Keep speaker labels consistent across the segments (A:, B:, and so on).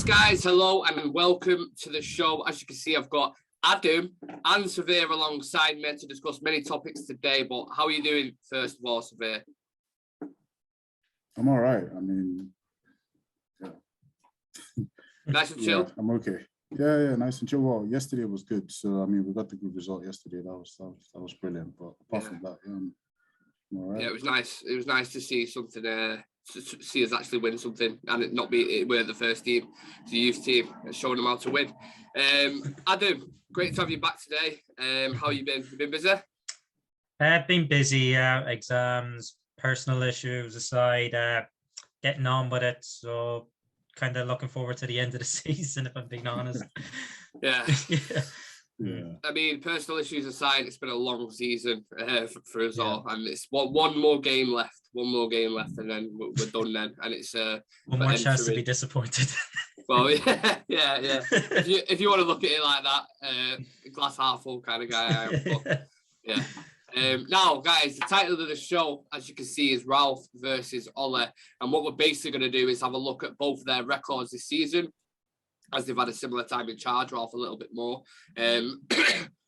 A: guys, hello and welcome to the show. As you can see, I've got Adam and Civir alongside me to discuss many topics today. But how are you doing, first of all, Civir?
B: I'm all right. I mean, yeah.
A: Nice and chill?
B: Yeah, I'm okay. Yeah, nice and chill. Well, yesterday was good. So, I mean, we got the good result yesterday. That was brilliant. But apart from that, I'm all right.
A: Yeah, it was nice. It was nice to see something, to see us actually win something and it not be, we're the first team, the youth team, showing them how to win. Adam, great to have you back today. How you been? You been busy?
C: I've been busy, exams, personal issues aside, getting on with it. So kind of looking forward to the end of the season, if I'm being honest.
A: Yeah.
B: Yeah.
A: I mean, personal issues aside, it's been a long season for us all, and it's one more game left, and then we're done then. And it's
C: one more chance to be disappointed.
A: Well, yeah. If you want to look at it like that, glass half full kind of guy. But, yeah. Now, guys, the title of the show, as you can see, is Ralf versus Ole, and what we're basically going to do is have a look at both their records this season, as they've had a similar time in charge. Ralf a little bit more.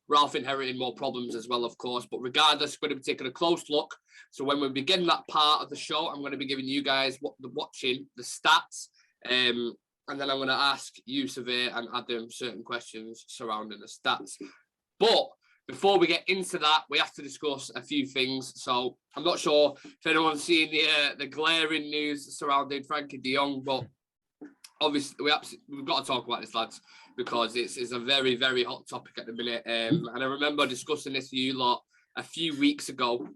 A: Ralf inheriting more problems as well, of course. But regardless, we're going to be taking a close look. So when we begin that part of the show, I'm going to be giving you guys watching the stats. And then I'm going to ask you, Civir, and Adam certain questions surrounding the stats. But before we get into that, we have to discuss a few things. So I'm not sure if anyone's seen the glaring news surrounding Frenkie De Jong, but obviously we've got to talk about this, lads, because it's a very, very hot topic at the minute. And I remember discussing this with you lot a few weeks ago.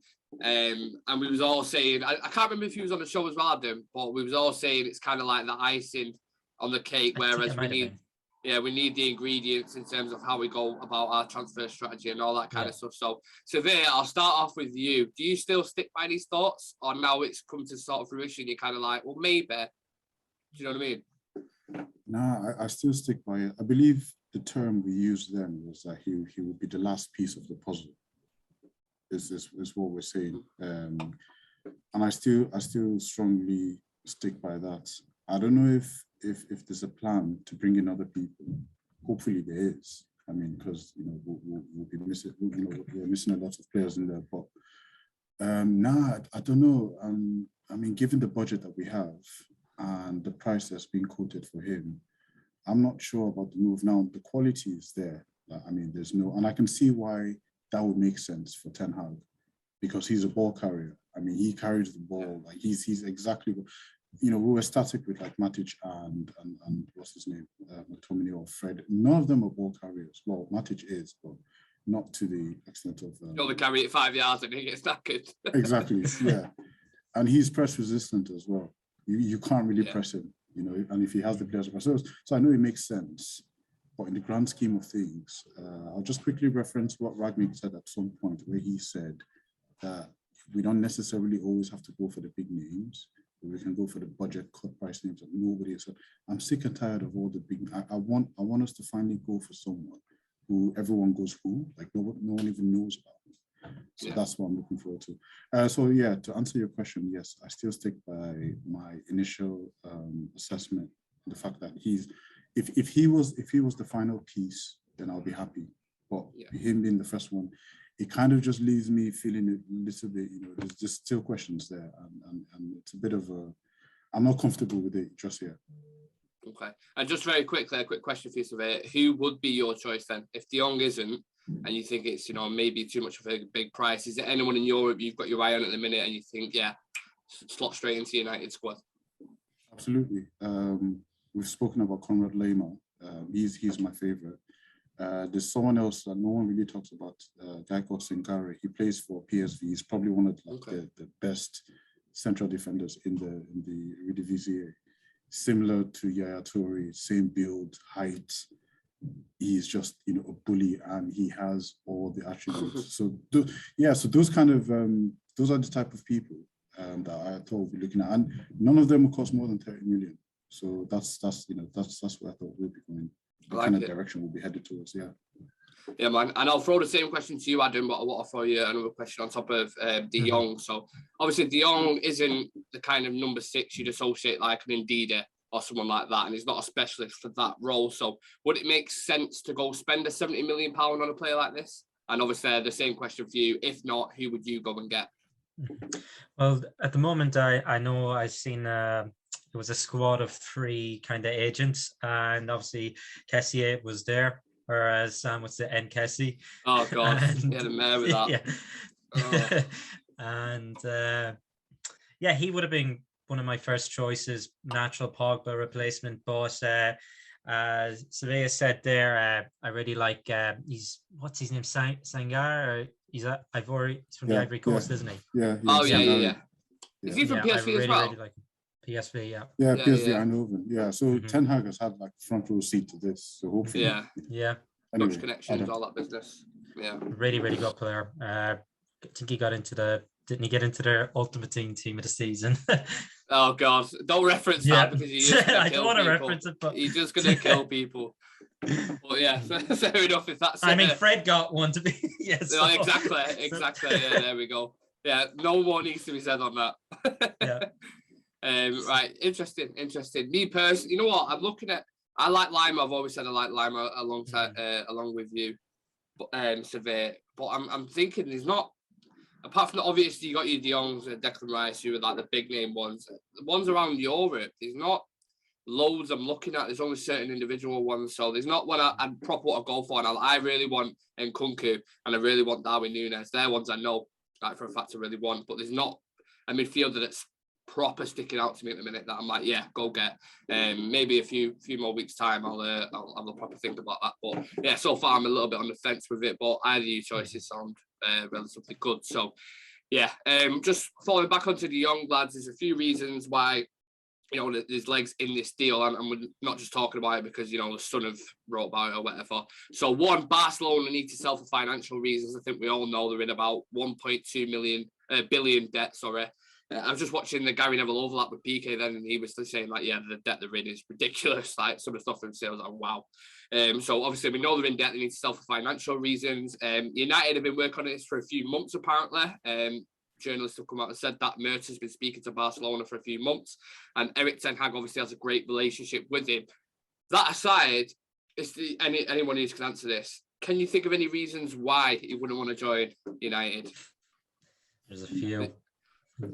A: And we was all saying, I can't remember if he was on the show as well, Adam, but we was all saying it's kind of like the icing on the cake, whereas we need the ingredients in terms of how we go about our transfer strategy and all that kind of stuff. So, Civir, I'll start off with you. Do you still stick by these thoughts, or now it's come to sort of fruition, you're kind of like, well, maybe? Do you know what I mean?
B: No, I still stick by it. I believe the term we used then was that he would be the last piece of the puzzle. Is what we're saying, and I still strongly stick by that. I don't know if there's a plan to bring in other people. Hopefully there is. I mean, because we'll be missing. We're missing a lot of players in there. But I don't know. I mean, given the budget that we have and the price that's being quoted for him, I'm not sure about the move now. The quality is there. I mean, and I can see why that would make sense for Ten Hag, because he's a ball carrier. I mean, he carries the ball. Like he's exactly. We were static with like Matic and what's his name, McTominay or Fred. None of them are ball carriers. Well, Matic is, but not to the extent of.
A: You'll carry it 5 yards and he gets knackered.
B: Exactly. Yeah, and he's press resistant as well. You can't really press him, and if he has the players, so I know it makes sense. But in the grand scheme of things, I'll just quickly reference what Rangnick said at some point, where he said that we don't necessarily always have to go for the big names. We can go for the budget cut price names that nobody has. I'm sick and tired of all the big. I want us to finally go for someone who everyone goes who, like no one even knows about. So that's what I'm looking forward to. To answer your question, yes, I still stick by my initial assessment. The fact that if he was the final piece, then I'll be happy. But him being the first one, it kind of just leaves me feeling a little bit, there's just still questions there, and it's a bit of I'm not comfortable with it just yet.
A: Okay, and just very quickly, a quick question for you, Civir. Who would be your choice then if De Jong isn't, and you think it's maybe too much of a big price? Is there anyone in Europe you've got your eye on at the minute, and you think slot straight into United squad?
B: Absolutely. We've spoken about Konrad Lema. He's my favorite. There's someone else that no one really talks about, a guy called Sincari. He plays for PSV. He's probably one of the best central defenders in the Eredivisie. Similar to Yaya Toure, same build, height. He's just a bully, and he has all the attributes. So those kind of those are the type of people that I thought we'd be looking at, and none of them will cost more than 30 million. So that's where I thought we'd be going. The kind of direction we'll be headed towards.
A: Yeah, man. And I'll throw the same question to you, Adam, but I want to throw you another question on top of De Jong. So obviously De Jong isn't the kind of number 6 you'd associate like an Ndidi or someone like that, and he's not a specialist for that role. So would it make sense to go spend a £70 million on a player like this? And obviously the same question for you. If not, who would you go and get?
C: Well, at the moment, I know I've seen it was a squad of 3 kind of agents, and obviously Kessié was there, whereas Sam was the N Kessie.
A: Oh God,
C: and,
A: he had a mare with that.
C: Yeah.
A: Oh.
C: And yeah, he would have been one of my first choices, natural Pogba replacement. But Civir said there, I really like what's his name, Sangar, or he's from the Ivory Coast, isn't he?
B: Yeah.
A: Oh yeah. Is he from PSV
C: I really,
A: as well?
C: really like him. PSV, yeah.
B: Yeah, PSV Eindhoven. Yeah, so
C: Mhm.
B: Ten Hag has had like front row seat to this. So hopefully,
C: yeah,
B: anyway,
A: Dutch connections, all that business. Yeah,
C: really, really good player. I think he got into didn't he get into their ultimate team of the season?
A: Oh God, don't reference that because you're just gonna
C: I
A: kill
C: don't want to
A: people.
C: reference it, but
A: You're just gonna kill people. But yeah, fair enough. If that's,
C: I mean, Fred got one to be. Yes,
A: no, exactly. Yeah, there we go. Yeah, no more needs to be said on that.
C: Yeah.
A: Right, interesting. Me personally, you know what? I like Lima. I've always said I like Lima alongside, along with you, but Civir. But I'm thinking there's not, apart from the obvious, you got your De Jongs and Declan Rice, who are like the big name ones. The ones around Europe, there's not loads I'm looking at. There's only certain individual ones, so there's not one I proper want to go for. And I really want Nkunku and I really want Darwin Núñez. They're ones I know, like for a fact, I really want. But there's not a midfielder that's proper sticking out to me at the minute that I'm like, yeah, go get. Maybe a few more weeks time, I'll have a proper think about that. But yeah, so far I'm a little bit on the fence with it. But either of your choices sound relatively good. So yeah, just falling back onto the young lads, there's a few reasons why, you know, there's legs in this deal, and we're not just talking about it because, you know, the Sun have wrote about it or whatever. So one, Barcelona need to sell for financial reasons. I think we all know they're in about 1.2 billion debt, sorry. I was just watching the Gary Neville overlap with PK then, and he was saying like, yeah, the debt they're in is ridiculous. Like some of the stuff in sales, like wow. So obviously we know they're in debt. They need to sell for financial reasons. United have been working on this for a few months apparently. Journalists have come out and said that Mertens has been speaking to Barcelona for a few months, and Erik ten Hag obviously has a great relationship with him. That aside, anyone who can answer this, can you think of any reasons why he wouldn't want to join United?
C: There's a few.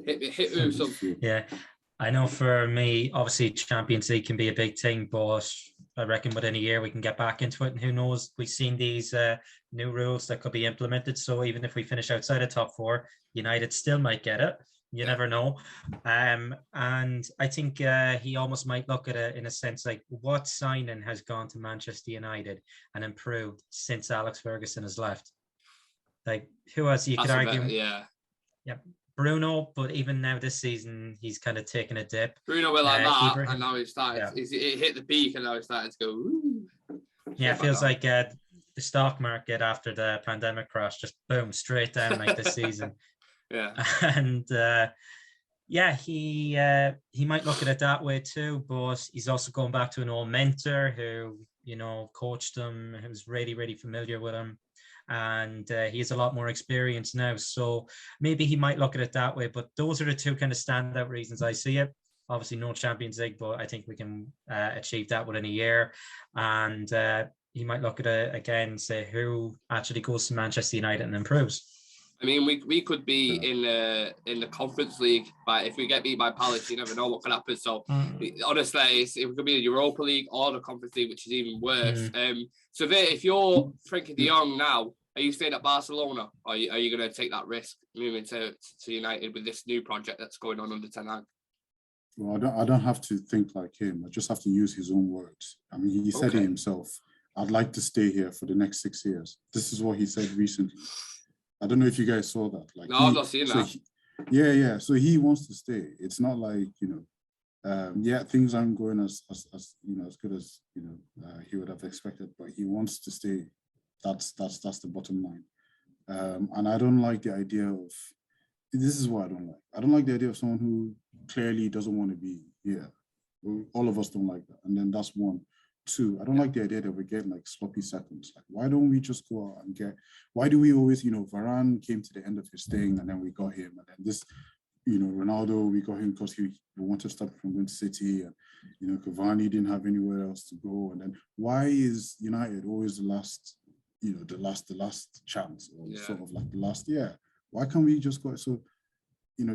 A: Hit who?
C: Yeah, I know for me, obviously Champions League can be a big thing, but I reckon within a year we can get back into it. And who knows, we've seen these new rules that could be implemented. So even if we finish outside the top 4, United still might get it. You never know. And I think he almost might look at it in a sense like, what signing has gone to Manchester United and improved since Alex Ferguson has left? Like, who else? You could argue.
A: Yeah.
C: Bruno, but even now this season, he's kind of taken a dip.
A: Bruno went like that, and now he's started. Yeah. It hit the peak, and now he's started to go. Ooh.
C: Yeah, it feels like the stock market after the pandemic crash just boom straight down like this season.
A: Yeah,
C: and yeah, he might look at it that way too, but he's also going back to an old mentor who, you know, coached him, who's really, really familiar with him. And he has a lot more experience now. So maybe he might look at it that way. But those are the two kind of standout reasons I see it. Obviously, no Champions League, but I think we can achieve that within a year. And he might look at it again and say who actually goes to Manchester United and improves.
A: I mean, we could be in the Conference League, but if we get beat by Palace, you never know what could happen. So honestly, it could be the Europa League or the Conference League, which is even worse. So if you're Frenkie De Jong now, are you staying at Barcelona, or are you going to take that risk moving to United with this new project that's going on under Ten Hag?
B: Well, I don't have to think like him. I just have to use his own words. I mean, he said it himself. I'd like to stay here for the next 6 years. This is what he said recently. I don't know if you guys saw that. Like,
A: no, I've not seen that.
B: Yeah. So he wants to stay. It's not like, you know, things aren't going as you know, as good as, you know, he would have expected, but he wants to stay. That's the bottom line. And I don't like the idea of, this is what I don't like. I don't like the idea of someone who clearly doesn't want to be here. All of us don't like that. And then that's one. 2, I don't like the idea that we're getting like sloppy seconds. Like, why don't we just go out and why do we always, you know, Varane came to the end of his thing and then we got him, and then this, Ronaldo, we got him because we wanted to stop from going to City, and Cavani didn't have anywhere else to go. And then why is United always the last, the last chance, or sort of like the last year? Why can't we just go? So,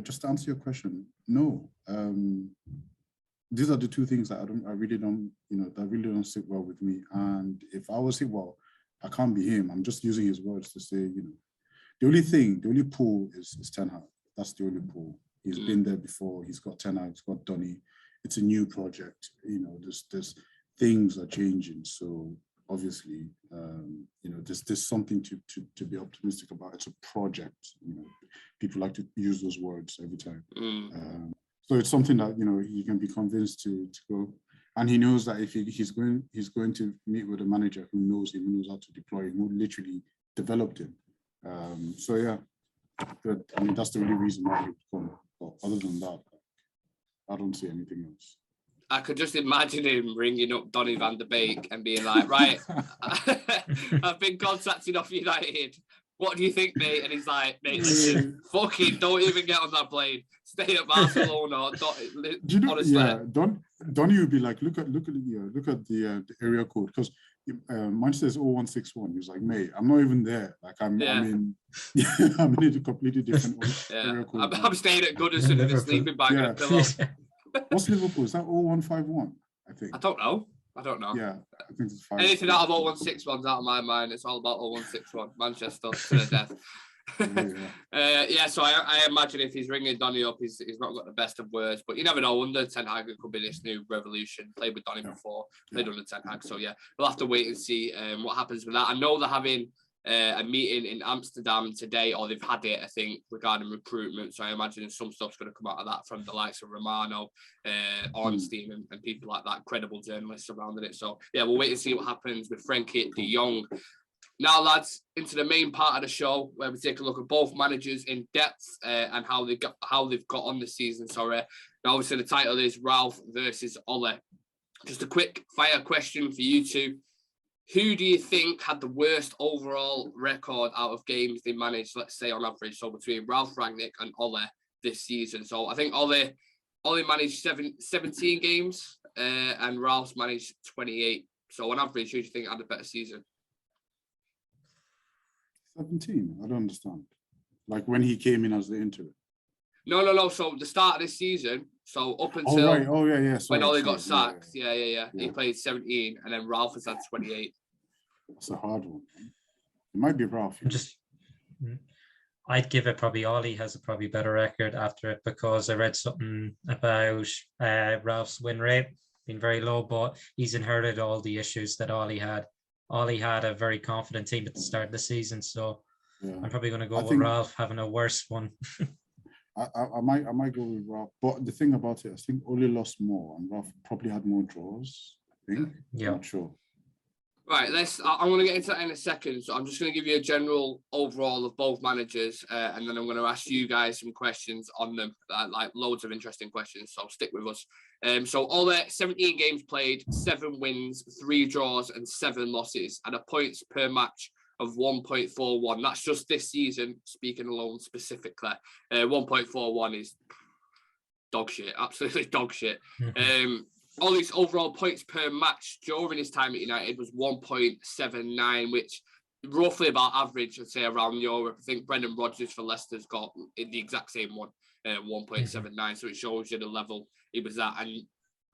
B: just to answer your question, no. These are the two things that I really don't sit well with me. And if I was hit well, I can't be him. I'm just using his words to say, the only pull is Ten Hag. That's the only pull. He's been there before. He's got Ten Hag. He's got Donny. It's a new project. There's things are changing. So obviously, there's something to be optimistic about. It's a project. People like to use those words every time. So it's something that he can be convinced to go. And he knows that if he's going to meet with a manager who knows him, who knows how to deploy him, who literally developed him. So yeah, good. I mean, that's the only reason why he would come. But other than that, I don't see anything else.
A: I could just imagine him ringing up Donny van de Beek and being like, right, I've been contacted off United. What do you think, mate? And he's like, mate, listen, fucking don't even get on that plane. Stay at Barcelona. Honestly.
B: Yeah, Donny would be like, look at the area code, because Manchester is 0161. He was like, mate, I'm not even there. Like I'm in a completely different area code.
A: I'm staying at Goodison in a sleeping bag and a pillow.
B: What's Liverpool? Is that 0151? I think.
A: I don't know.
B: Yeah, I think it's fine.
A: Anything out of 0161's out of my mind. It's all about 0161. Manchester to the death. So I imagine if he's ringing Donny up, he's not got the best of words, but you never know. Under Ten Hag, it could be this new revolution. Played with Donny before, played under Ten Hag. So yeah, we'll have to wait and see what happens with that. I know they're having a meeting in Amsterdam today, or they've had it, I think, regarding recruitment. So I imagine some stuff's going to come out of that from the likes of Romano, Ornstein, and people like that, credible journalists surrounding it. So yeah, we'll wait and see what happens with Frenkie De Jong. Now, lads, into the main part of the show, where we take a look at both managers in depth and how they've got on the season. Now, obviously, the title is Ralf versus Ole. Just a quick fire question for you two. Who do you think had the worst overall record out of games they managed, let's say on average, so between Ralf Rangnick and Ole this season? So I think Ole managed 17 games and Ralf's managed 28. So on average, who do you think had a better season?
B: 17? I don't understand. Like when he came in as the interim?
A: No. So the start of this season, so up until
B: Sorry,
A: when Ole got sacked, he played 17, and then Ralf has had 28.
B: That's a hard one. It might be Ralf.
C: I'd give it probably Ole has a probably better record after it, because I read something about Ralph's win rate being very low, but he's inherited all the issues that Ole had. Ole had a very confident team at the start of the season, so I'm probably going to go with Ralf having a worse one.
B: I might go with Ralf, but the thing about it, I think Ole lost more, and Ralf probably had more draws. I think. Yeah. I'm not sure.
A: Right, I'm going to get into that in a second. So I'm just going to give you a general overall of both managers, and then I'm going to ask you guys some questions on them, like loads of interesting questions. So stick with us. So Ole, 17 games played, 7 wins, 3 draws, and 7 losses, and a points per match of 1.41. That's just this season, speaking alone specifically. 1.41 is dog shit, absolutely dog shit. Ole's overall points per match during his time at United was 1.79, which roughly about average, I'd say, around Europe. I think Brendan Rodgers for Leicester's got the exact same one, 1.79. So it shows you the level he was at. And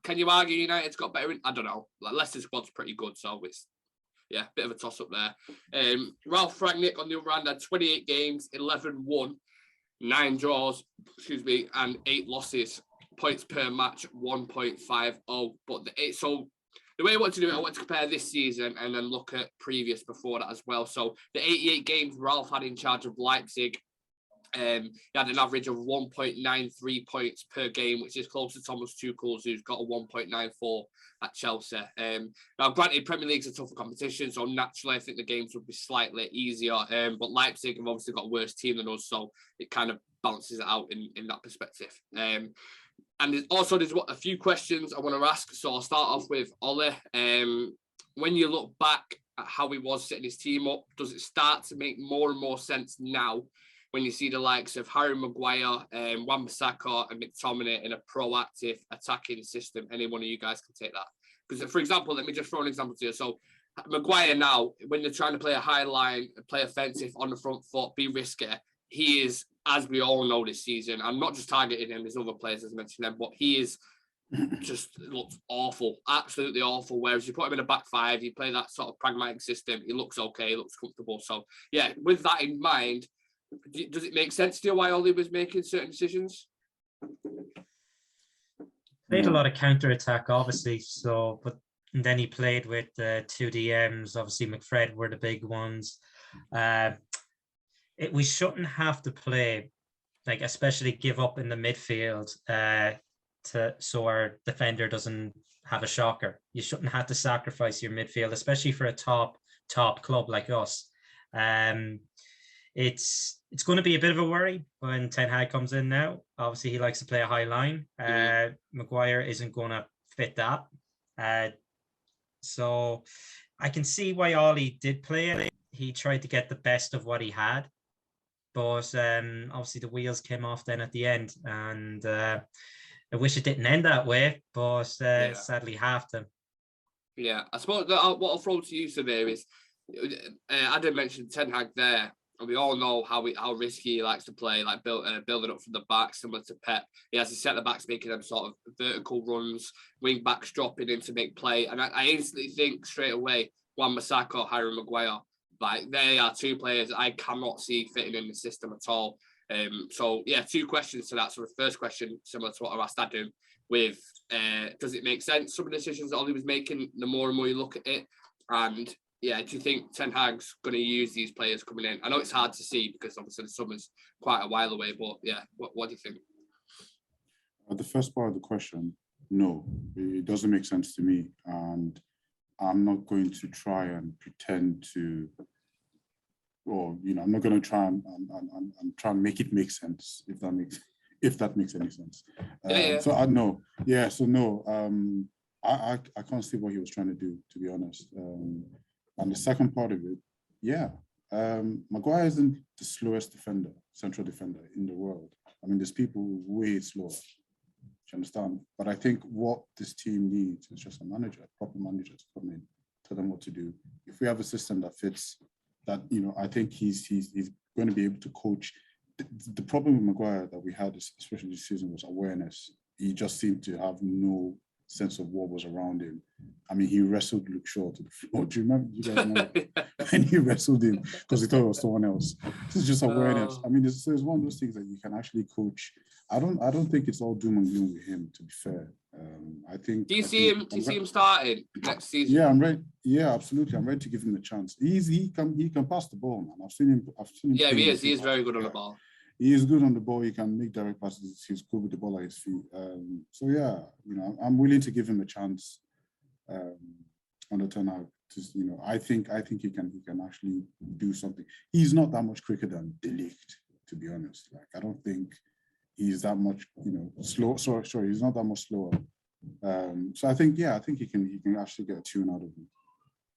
A: can you argue United's got better? I don't know. Like Leicester's squad's pretty good, so it's bit of a toss up there. Ralf Rangnick on the other hand had 28 games, 11 won, 9 draws, and 8 losses. Points per match 1.50. But so the way I want to do it, I want to compare this season and then look at previous before that as well. So the 88 games Ralf had in charge of Leipzig, he had an average of 1.93 points per game, which is close to Thomas Tuchel's, who's got a 1.94 at Chelsea. Now, granted, Premier League's a tougher competition, so naturally I think the games would be slightly easier. But Leipzig have obviously got a worse team than us, so it kind of balances it out in that perspective. And there's a few questions I want to ask. So I'll start off with Ole. When you look back at how he was setting his team up, does it start to make more and more sense now when you see the likes of Harry Maguire, Wan-Bissaka and McTominay in a proactive attacking system? Any one of you guys can take that. Because, for example, let me just throw an example to you. So Maguire now, when they're trying to play a high line, play offensive on the front foot, be risky, he is, as we all know this season, I'm not just targeting him, there's other players as I mentioned them, but he is just looks awful, absolutely awful. Whereas you put him in a back five, you play that sort of pragmatic system, he looks okay, he looks comfortable. So yeah, with that in mind, does it make sense to you why Ole was making certain decisions?
C: Played a lot of counter attack, obviously. So, but and then he played with two DMs. Obviously, McFred were the big ones. We shouldn't have to play, like, especially give up in the midfield so our defender doesn't have a shocker. You shouldn't have to sacrifice your midfield, especially for a top club like us. It's going to be a bit of a worry when Ten Hag comes in now. Obviously, he likes to play a high line. Maguire isn't going to fit that. So I can see why Ole did play it. He tried to get the best of what he had. But obviously the wheels came off then at the end. And I wish it didn't end that way, but sadly have to.
A: Yeah, I suppose what I'll throw to you, Civir, is I did mention Ten Hag there. And we all know how risky he likes to play, like building up from the back, similar to Pep. He has his centre backs making them sort of vertical runs, wing backs dropping in to make play. And I instantly think straight away, Wan-Bissaka or Harry Maguire, like they are two players I cannot see fitting in the system at all. So yeah, two questions to that. So the first question, similar to what I asked Adam, with does it make sense, some of the decisions that Ole was making, the more and more you look at it? And yeah, do you think Ten Hag's going to use these players coming in? I know it's hard to see because obviously the summer's quite a while away, but yeah, what do you think?
B: The first part of the question, no, it doesn't make sense to me. And I'm not going to try and pretend to, or, I'm not going to try and try and make it make sense, if that makes any sense. So I can't see what he was trying to do, to be honest. And the second part of it, Maguire isn't the slowest central defender in the world. I mean, there's people way slower. Do you understand? But I think what this team needs is just a proper manager to come in, tell them what to do. If we have a system that fits, that, I think he's going to be able to coach. The problem with Maguire that we had, especially this season, was awareness. He just seemed to have no sense of what was around him. I mean, he wrestled Luke Shaw to the floor. Do you guys remember when he wrestled him because he thought it was someone else? This is just awareness. I mean, it's one of those things that you can actually coach. I don't think it's all doom and gloom with him, to be fair. I think. Do you see
A: him starting next season?
B: Yeah, I'm ready. Yeah, absolutely. I'm ready to give him a chance. He can pass the ball, man. I've seen him.
A: Yeah, he is. He is very good on the ball.
B: He is good on the ball. He can make direct passes. He's good with the ball at his feet. So yeah, I'm willing to give him a chance on the turnout. I think he can actually do something. He's not that much quicker than De Ligt, to be honest. Like, I don't think he's that much, slow. Sorry, he's not that much slower. So I think he can actually get a tune out of him.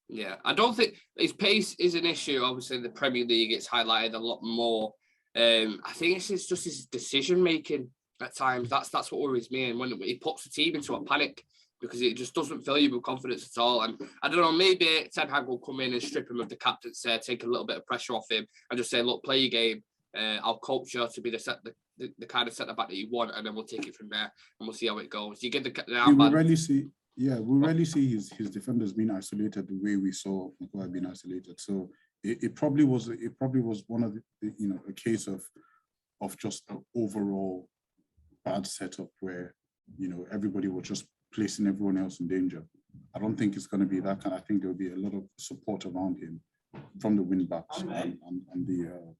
A: Yeah, I don't think his pace is an issue. Obviously, in the Premier League, it's highlighted a lot more. I think it's just his decision making at times. That's what worries me. And when he puts the team into a panic because it just doesn't fill you with confidence at all. And I don't know, maybe Ten Hag will come in and strip him of the captaincy, take a little bit of pressure off him, and just say, "Look, play your game. I'll coach you to be the kind of centre back that you want, and then we'll take it from there, and we'll see how it goes." You get the
B: we rarely see his defenders being isolated the way we saw Maguire being isolated. So it probably was one of the, a case of just an overall bad setup where everybody was just placing everyone else in danger. I don't think it's going to be that kind. I think there will be a lot of support around him from the wing backs and the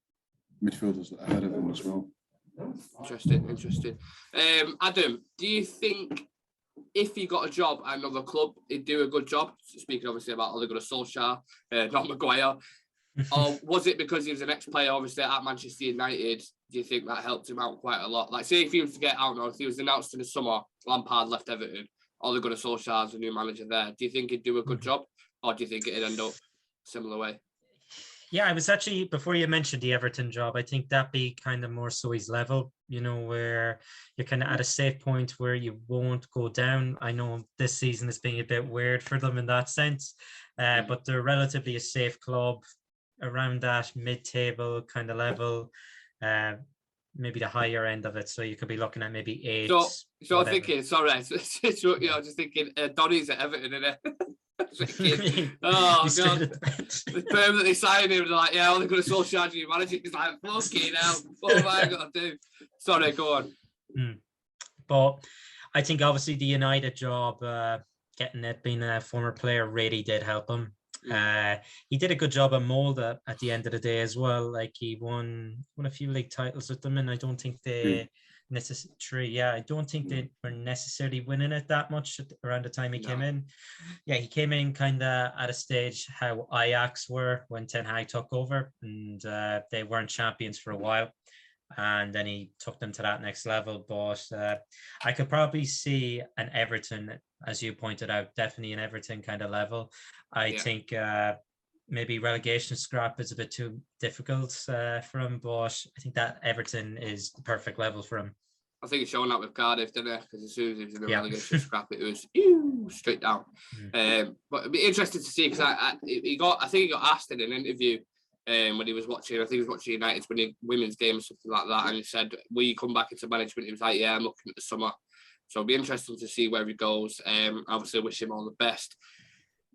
B: midfielders ahead of him as well.
A: Interesting. Adam, do you think if he got a job at another club, he'd do a good job? Speaking obviously about Ole Gunnar Solskjaer, not Maguire. Or was it because he was an ex-player, obviously, at Manchester United? Do you think that helped him out quite a lot? Like, say if he was to get out now, if he was announced in the summer, Lampard left Everton, Ole Gunnar Solskjaer's the new manager there, do you think he'd do a good job? Or do you think it'd end up similar way?
C: Yeah, I was actually, before you mentioned the Everton job, I think that'd be kind of more so his level, where you're kind of at a safe point where you won't go down. I know this season is being a bit weird for them in that sense, but they're relatively a safe club around that mid-table kind of level, uh, maybe the higher end of it. So you could be looking at maybe eight.
A: So I'm thinking, sorry, I'm just thinking Donny's at Everton, innit? Thinking, oh god, the term that they signed him, they're like, yeah, well, they're going to sole charge you manager. He's like, fucking hell, what have I got to do? Sorry, go on.
C: But I think obviously the United job, getting it, being a former player, really did help him. He did a good job at Molde at the end of the day as well. Like he won a few league titles with them, and I don't think they I don't think they were necessarily winning it that much around the time he came in. Yeah, he came in kind of at a stage how Ajax were when Ten Hag took over, and they weren't champions for a while. And then he took them to that next level. But I could probably see an Everton, as you pointed out, definitely an Everton kind of level. I think maybe relegation scrap is a bit too difficult for him, but I think that Everton is the perfect level for him.
A: I think it's showing that with Cardiff, didn't it? Because as soon as he was in the relegation scrap, it was straight down. But it'd be interesting to see because I think he got asked in an interview when he was watching. I think he was watching United's women's game or something like that, and he said, "Will you come back into management?" He was like, "Yeah, I'm looking at the summer." So it'll be interesting to see where he goes. Obviously, wish him all the best.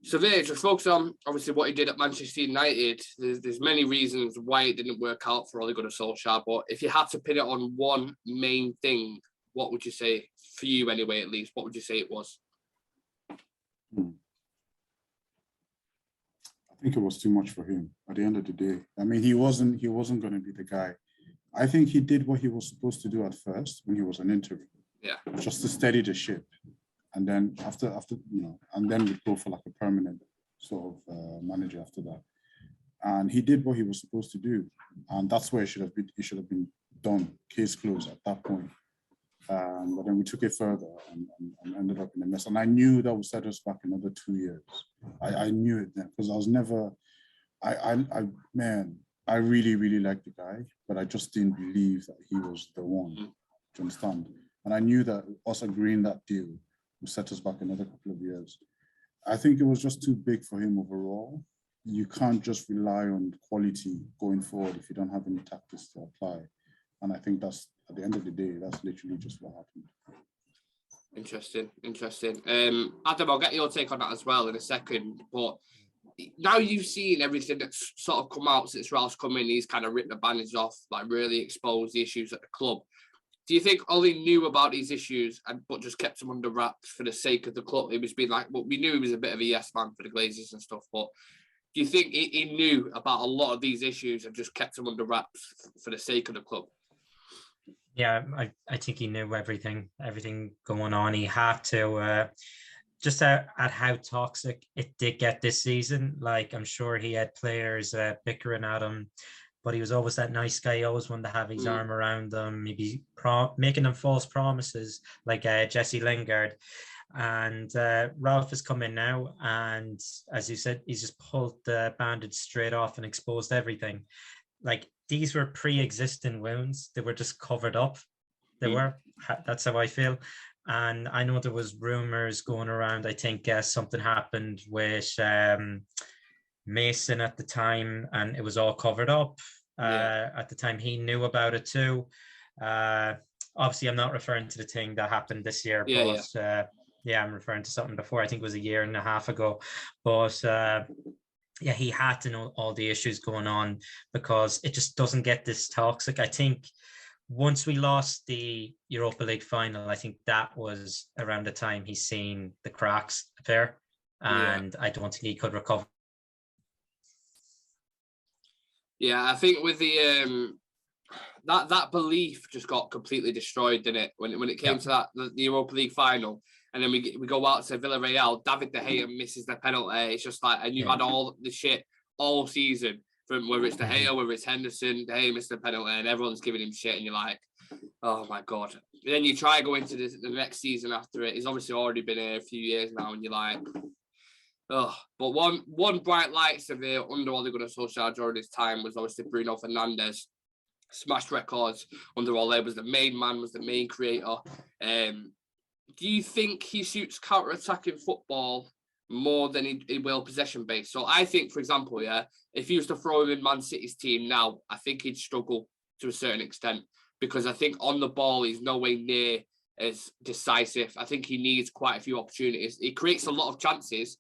A: So there, just focus on obviously what he did at Manchester United. There's many reasons why it didn't work out for Ole Gunnar Solskjaer, but if you had to pin it on one main thing, what would you say, for you anyway, at least, what would you say it was?
B: I think it was too much for him at the end of the day. I mean, he wasn't going to be the guy. I think he did what he was supposed to do at first when he was an interim.
A: Yeah.
B: Just to steady the ship. And then after and then we'd go for like a permanent sort of manager after that. And he did what he was supposed to do, and that's where it should have been done. Case closed at that point. But then we took it further and ended up in a mess. And I knew that would set us back another 2 years. I knew it then because I was never. I really really liked the guy, but I just didn't believe that he was the one. Do you understand? And I knew that us agreeing that deal would set us back another couple of years. I think it was just too big for him overall. You can't just rely on quality going forward if you don't have any tactics to apply. And I think that's, at the end of the day, that's literally just what happened.
A: Interesting. Adam, I'll get your take on that as well in a second. But now you've seen everything that's sort of come out since Ralph's come in, he's kind of ripped the bandage off, like really exposed the issues at the club. Do you think Ole knew about these issues but just kept them under wraps for the sake of the club? It was being like, well, we knew he was a bit of a yes man for the Glazers and stuff, but do you think he knew about a lot of these issues and just kept them under wraps for the sake of the club?
C: Yeah, I think he knew everything going on. He had to, just at how toxic it did get this season. Like, I'm sure he had players bickering at him, but he was always that nice guy. He always wanted to have his arm around them, maybe making them false promises, like Jesse Lingard. And Ralph has come in now, and as you said, he's just pulled the bandage straight off and exposed everything. Like, these were pre-existing wounds. They were just covered up. That's how I feel. And I know there was rumors going around. I think something happened with Mason at the time, and it was all covered up. At the time, he knew about it too. Obviously, I'm not referring to the thing that happened this year, I'm referring to something before. I think it was a year and a half ago. But he had to know all the issues going on because it just doesn't get this toxic. I think once we lost the Europa League final, I think that was around the time he's seen the cracks appear, and I don't think he could recover.
A: Yeah, I think with the that belief just got completely destroyed, didn't it? When it came to the Europa League final, and then we go out to Villarreal, David De Gea misses the penalty. It's just like, and you've had all the shit all season from whether it's De Gea, whether it's Henderson. De Gea missed the penalty, and everyone's giving him shit, and you're like, oh my god. And then you try go into the next season after it. He's obviously already been here a few years now, and you're like, Oh, but one bright light Civir under Ole Gunnar Solskjaer during his time was obviously Bruno Fernandes. Smashed records under Ole, was the main man, was the main creator. Do you think he suits counter-attacking football more than he will possession-based? So I think, for example, yeah, if he was to throw him in Man City's team now, I think he'd struggle to a certain extent, because I think on the ball he's nowhere near as decisive. I think he needs quite a few opportunities. He creates a lot of chances,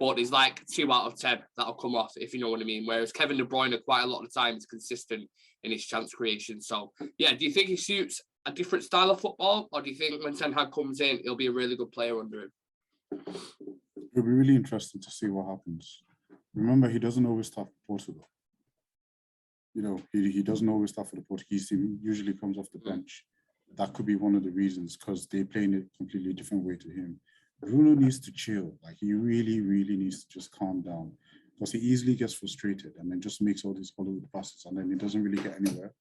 A: but there's like 2 out of 10 that'll come off, if you know what I mean. Whereas Kevin De Bruyne, quite a lot of the time, is consistent in his chance creation. So, yeah, do you think he suits a different style of football, or do you think when Ten Hag comes in, he'll be a really good player under him?
B: It'll be really interesting to see what happens. Remember, he doesn't always start for Portugal. You know, he doesn't always start for the Portuguese team. He usually comes off the bench. That could be one of the reasons, because they play in a completely different way to him. Bruno needs to chill. Like, he really, really needs to just calm down, because he easily gets frustrated and then just makes all these Hollywood passes, and then he doesn't really get anywhere.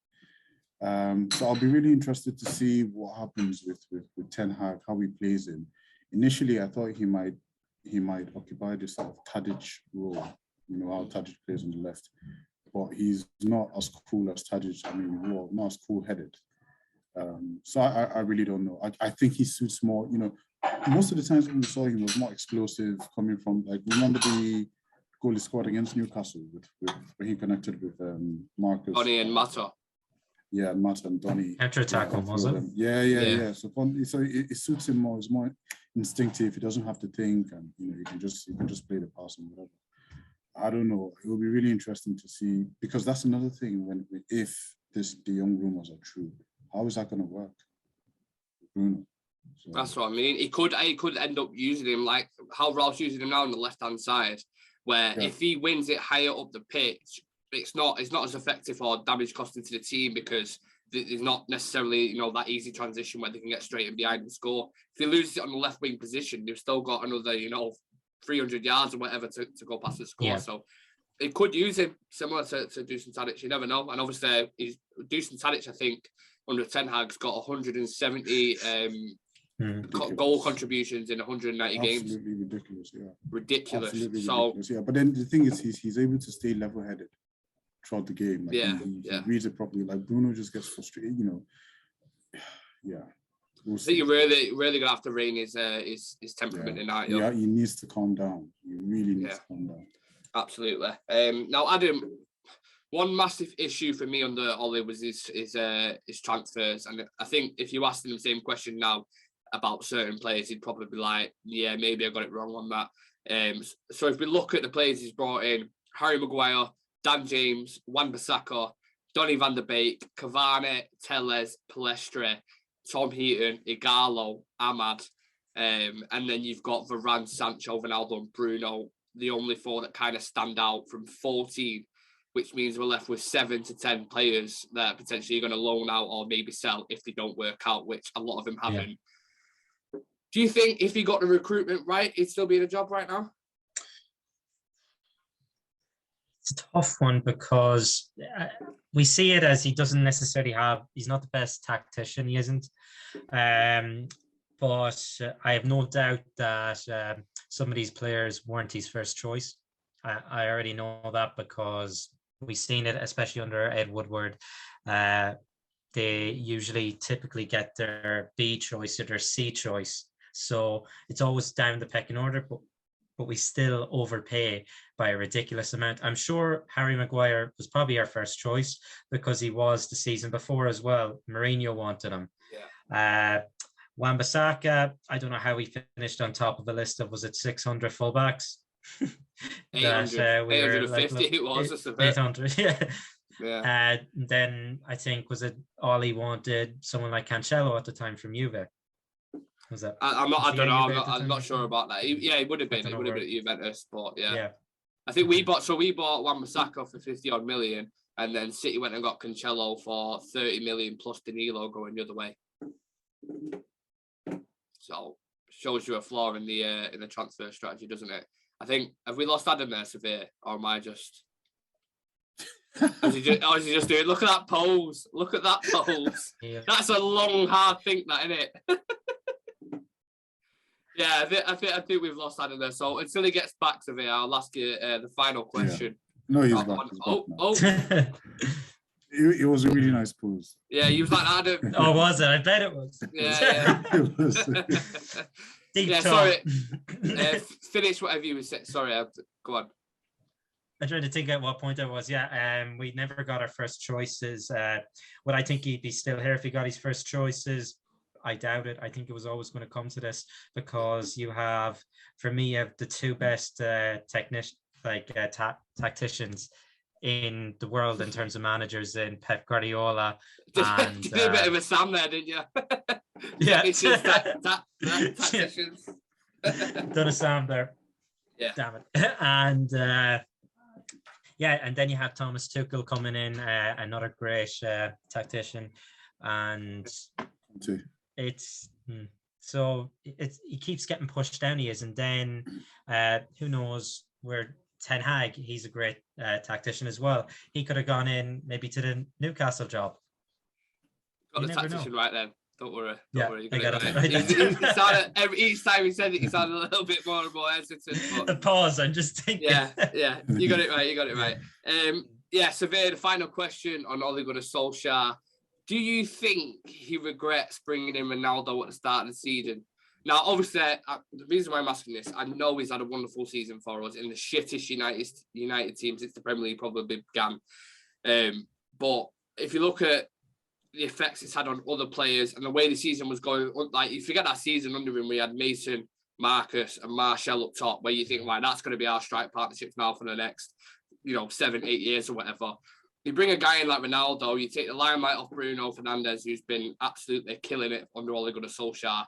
B: So I'll be really interested to see what happens with Ten Hag, how he plays in. Initially, I thought he might occupy this sort of Tadic role, you know, how Tadic plays on the left, but he's not as cool as Tadic. I mean, well, not as cool-headed. So I really don't know. I think he suits more, you know, most of the times when we saw him was more explosive, coming from, like, remember the goal he scored against Newcastle where he connected with Marcus.
A: Donny and Mata.
B: Yeah, Mata and Donny.
C: After tackle, was it?
B: Yeah. So it suits him more. It's more instinctive. He doesn't have to think, and you know, you can just play the pass and whatever. I don't know. It will be really interesting to see, because that's another thing. If De Jong rumors are true, how is that going to work, Bruno? So,
A: that's what I mean. He could end up using him like how Ralph's using him now on the left-hand side, where if he wins it higher up the pitch, it's not as effective or damage costing to the team, because there's not necessarily, you know, that easy transition where they can get straight in behind and score. If he loses it on the left wing position, they've still got another, you know, 300 yards or whatever to go past the score. Yeah. So it could use him similar to Dusan Tadic. You never know. And obviously, Dusan Tadic, I think, under Ten Hag's got 170 goal contributions in 190 games.
B: Absolutely ridiculous, yeah.
A: Ridiculous.
B: Absolutely
A: so
B: ridiculous, yeah. But then the thing is, he's able to stay level-headed throughout the game. Like, he reads it properly. Like, Bruno just gets frustrated, you know. Yeah.
A: I think you're really going to have to rein his temperament in, aren't you?
B: Yeah, he needs to calm down. He really needs to calm down.
A: Absolutely. Now, Adam, one massive issue for me under Ole was his transfers. And I think if you asked him the same question now about certain players, he'd probably be like, yeah, maybe I got it wrong on that. So if we look at the players he's brought in, Harry Maguire, Dan James, Wan-Bissaka, Donny van der Beek, Cavani, Telles, Palestre, Tom Heaton, Igalo, Ahmad, and then you've got Varane, Sancho, Ronaldo and Bruno, the only 4 that kind of stand out from 14, which means we're left with 7 to 10 players that potentially are going to loan out or maybe sell if they don't work out, which a lot of them haven't. Yeah. Do you think if he got the recruitment right, he'd still be in a job right now?
C: It's a tough one, because we see it as he doesn't necessarily he's not the best tactician, he isn't. But I have no doubt that some of these players weren't his first choice. I already know that, because we've seen it, especially under Ed Woodward. They typically get their B choice or their C choice. So it's always down the pecking order, but we still overpay by a ridiculous amount. I'm sure Harry Maguire was probably our first choice, because he was the season before as well. Mourinho wanted him. Yeah. Wan-Bissaka, I don't know how he finished on top of the list of, was it 600 fullbacks?
A: 850 it was.
C: 800, yeah. Then I think, was it all he wanted, someone like Cancelo at the time from Juve? Was that?
A: I'm not sure about that. He would have been. It would have been at Juventus, but yeah. I think we bought Wan-Bissaka for 50 odd million, and then City went and got Cancelo for 30 million plus Danilo going the other way. So shows you a flaw in the transfer strategy, doesn't it? I think, have we lost Adam there, Civir, or am I just? Is he just doing? Look at that pose! Look at that pose! Yeah. That's a long, hard think, that, isn't it? Yeah, I think we've lost Adam there. So until he gets back to me, I'll ask you the final question.
B: No, he's back. He's back now. It was a really nice pose.
A: Yeah, he was like Adam.
C: Oh, was it? I bet it was.
A: Yeah.
B: It was.
C: Deep talk.
A: Sorry. Finish whatever you were saying. Sorry, go on.
C: I'm trying to think at what point I was. Yeah, we never got our first choices. Would I think he'd be still here if he got his first choices? I doubt it. I think it was always going to come to this because you have, for me, you have the two best tacticians in the world in terms of managers in Pep Guardiola. And
A: did a bit of a Sam there, didn't you?
C: Yeah.
A: Tacticians.
C: Done a Sam there.
A: Yeah.
C: Damn it. And yeah, and then you have Thomas Tuchel coming in, another great tactician, and it's so he keeps getting pushed down. He is, and then who knows where Ten Hag? He's a great tactician as well. He could have gone in maybe to the Newcastle job.
A: Got the tactician right then. Don't worry.
C: Don't
A: worry.
C: I got it right.
A: Each time he said it, he sounded a little bit more and more hesitant. But...
C: The pause. I'm just thinking.
A: Yeah. You got it right. Yeah, Civir, the final question on Ole Gunnar Solskjaer. Do you think he regrets bringing in Ronaldo at the start of the season? Now, obviously, the reason why I'm asking this, I know he's had a wonderful season for us in the shittest United team since the Premier League probably began. But if you look at the effects it's had on other players and the way the season was going, like, you forget that season under him, we had Mason, Marcus and Martial up top, where you think, right, that's going to be our strike partnerships now for the next, 7-8 years or whatever. You bring a guy in like Ronaldo, you take the limelight off Bruno Fernandes, who's been absolutely killing it under Ole Gunnar Solskjaer.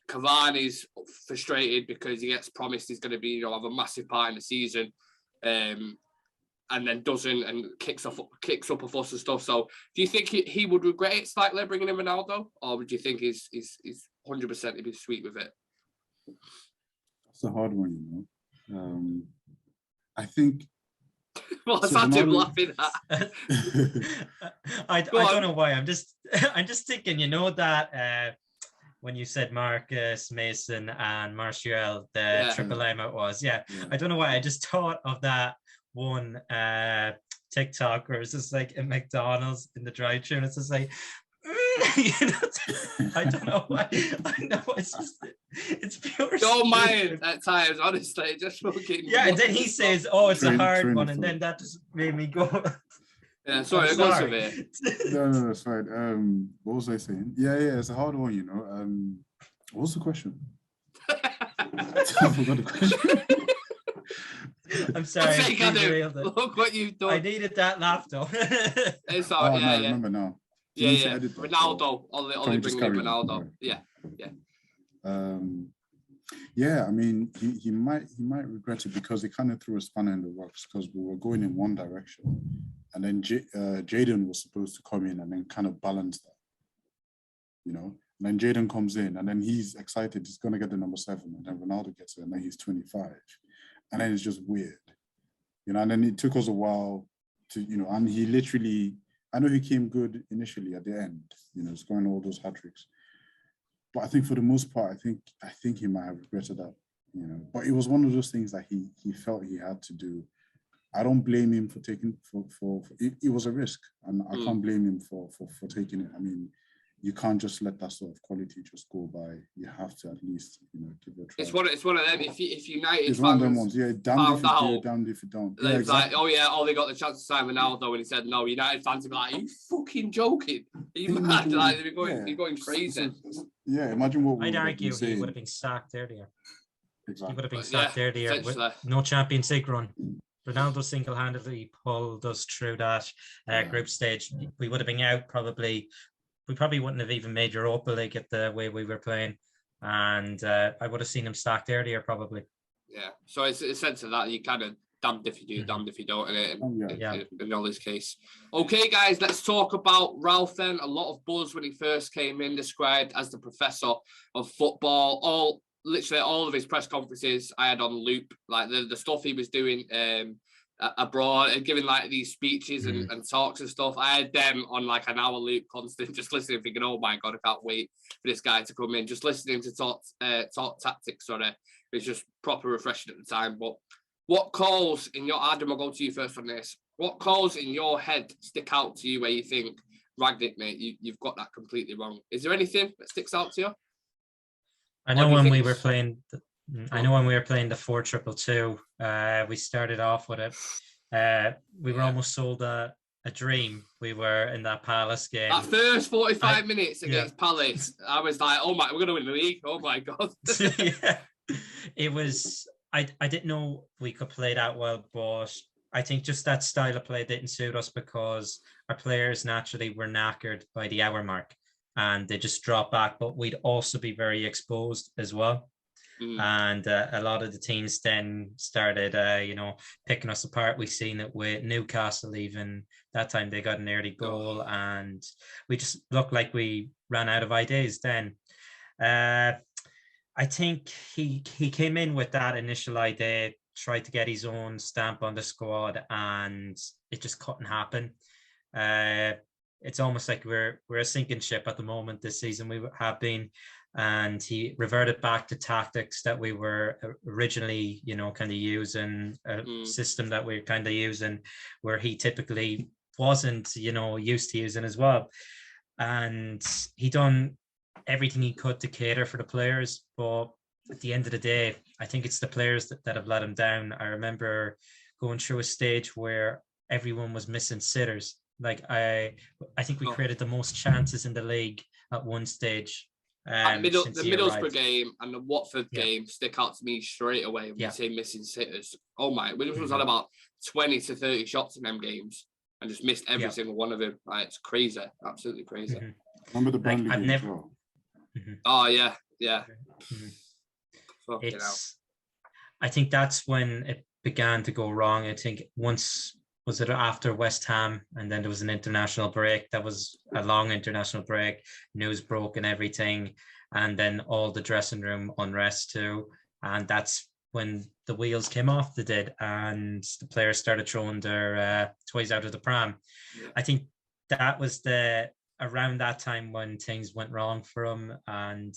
A: Cavani's frustrated because he gets promised he's going to be, have a massive part in the season, and then doesn't, and kicks up a fuss and stuff. So, do you think he would regret it slightly bringing in Ronaldo, or would you think he's 100% he'd be sweet with it?
B: That's a hard one, I think.
A: Well, that's what I'm laughing at.
C: I don't know why. I'm just thinking, that when you said Marcus, Mason, and Martial, the triple M it was. Yeah. I don't know why. I just thought of that one TikTok where it's just like a McDonald's in the drive-thru, and it's just like, I don't know why. I know it's pure.
A: Don't mind at times, honestly. Just fucking.
C: Yeah, and then he says, "Oh, it's a hard one," and then that just made me go.
A: Yeah, sorry.
B: No, it's fine. What was I saying? Yeah, it's a hard one, What was the question? I forgot the question.
C: I'm sorry.
A: Look what you've done.
C: I needed that laugh though.
B: It's all right. I remember now.
A: Yeah. Ronaldo. Only bring in Ronaldo. Yeah.
B: Yeah, I mean, he might regret it because he kind of threw a spanner in the works because we were going in one direction, and then Jadon was supposed to come in and then kind of balance that, And then Jadon comes in and then he's excited, he's going to get the number 7, and then Ronaldo gets it, and then he's 25, and then it's just weird, And then it took us a while to, and he literally. I know he came good initially at the end, scoring all those hat-tricks. But I think for the most part, I think he might have regretted that, But it was one of those things that he felt he had to do. I don't blame him for taking for it was a risk, and I can't blame him for taking it. I mean, you can't just let that sort of quality just go by. You have to at least, give it a try.
A: It's one of them. If United
B: it's one of them ones, damned if you do, damned if you don't.
A: Yeah, exactly. Like, they got the chance to sign Ronaldo, and he said no. United fans would be like, "Are you fucking joking? Are you mad?" Like, they're going crazy.
B: Yeah, imagine what
C: I'd argue he would have been sacked earlier.
B: Exactly.
C: He would have been sacked earlier with no Champions League run. Ronaldo single-handedly pulled us through that group stage. We would have been out probably. We probably wouldn't have even made Europa League at the way we were playing. And I would have seen him sacked earlier, probably. Yeah.
A: So it's a sense of that. You kind of damned if you do, damned if you don't in Ole's case. Okay, guys, let's talk about Ralf then. A lot of buzz when he first came in, described as the professor of football. Literally all of his press conferences I had on loop. Like the stuff he was doing abroad and giving like these speeches and talks and stuff. I had them on like an hour loop constant, just listening, thinking, oh my God, I can't wait for this guy to come in. Just listening to talk tactics, it's just proper refreshing at the time. But what calls in your, Adam, I'll go to you first on this. What calls in your head stick out to you where you think, Rangnick, mate, you've got that completely wrong? Is there anything that sticks out to you?
C: I know when we were playing the 4-2-2, we started off with it. We were almost sold a dream. We were in that Palace game.
A: That first 45 minutes against Palace, I was like, oh my, we're going to win the league. Oh my God.
C: Yeah. It was, I didn't know we could play that well, but I think just that style of play didn't suit us because our players naturally were knackered by the hour mark and they just dropped back, but we'd also be very exposed as well. And a lot of the teams then started, picking us apart. We've seen it with Newcastle even. That time they got an early goal and we just looked like we ran out of ideas then. I think he came in with that initial idea, tried to get his own stamp on the squad, and it just couldn't happen. It's almost like we're a sinking ship at the moment this season. We have been. And he reverted back to tactics that we were originally, kind of using, a system that we're kind of using where he typically wasn't, used to using as well. And he done everything he could to cater for the players. But at the end of the day, I think it's the players that have let him down. I remember going through a stage where everyone was missing sitters. Like I think we created the most chances in the league at one stage.
A: The Middlesbrough game and the Watford game stick out to me straight away when you say missing sitters. Oh my, we was had about 20 to 30 shots in them games and just missed every single one of them. Like, it's crazy, absolutely crazy.
B: Remember the Burnley game as well?
A: Oh yeah.
C: I think that's when it began to go wrong. I think once, was it after West Ham, and then there was an international break. That was a long international break. News broke and everything, and then all the dressing room unrest too. And that's when the wheels came off. They did, and the players started throwing their toys out of the pram. Yeah. I think that was around that time when things went wrong for him, and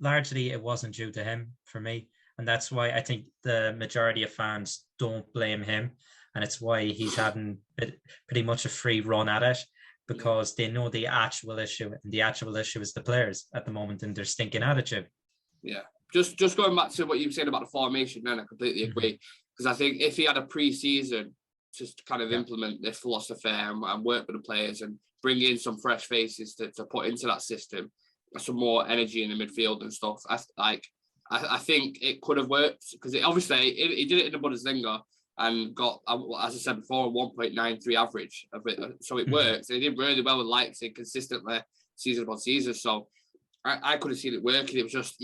C: largely it wasn't due to him for me. And that's why I think the majority of fans don't blame him. And it's why he's having pretty much a free run at it, because they know the actual issue, and the actual issue is the players at the moment and their stinking attitude.
A: Yeah, just going back to what you were saying about the formation, then I completely agree. Because I think if he had a pre-season to kind of implement this philosophy and work with the players and bring in some fresh faces to put into that system, some more energy in the midfield and stuff, I think it could have worked, because obviously he did it in the Bundesliga and got, as I said before, a 1.93 average of it. So it works. They did really well with Leipzig consistently, season upon season. So I could have seen it working. It was just,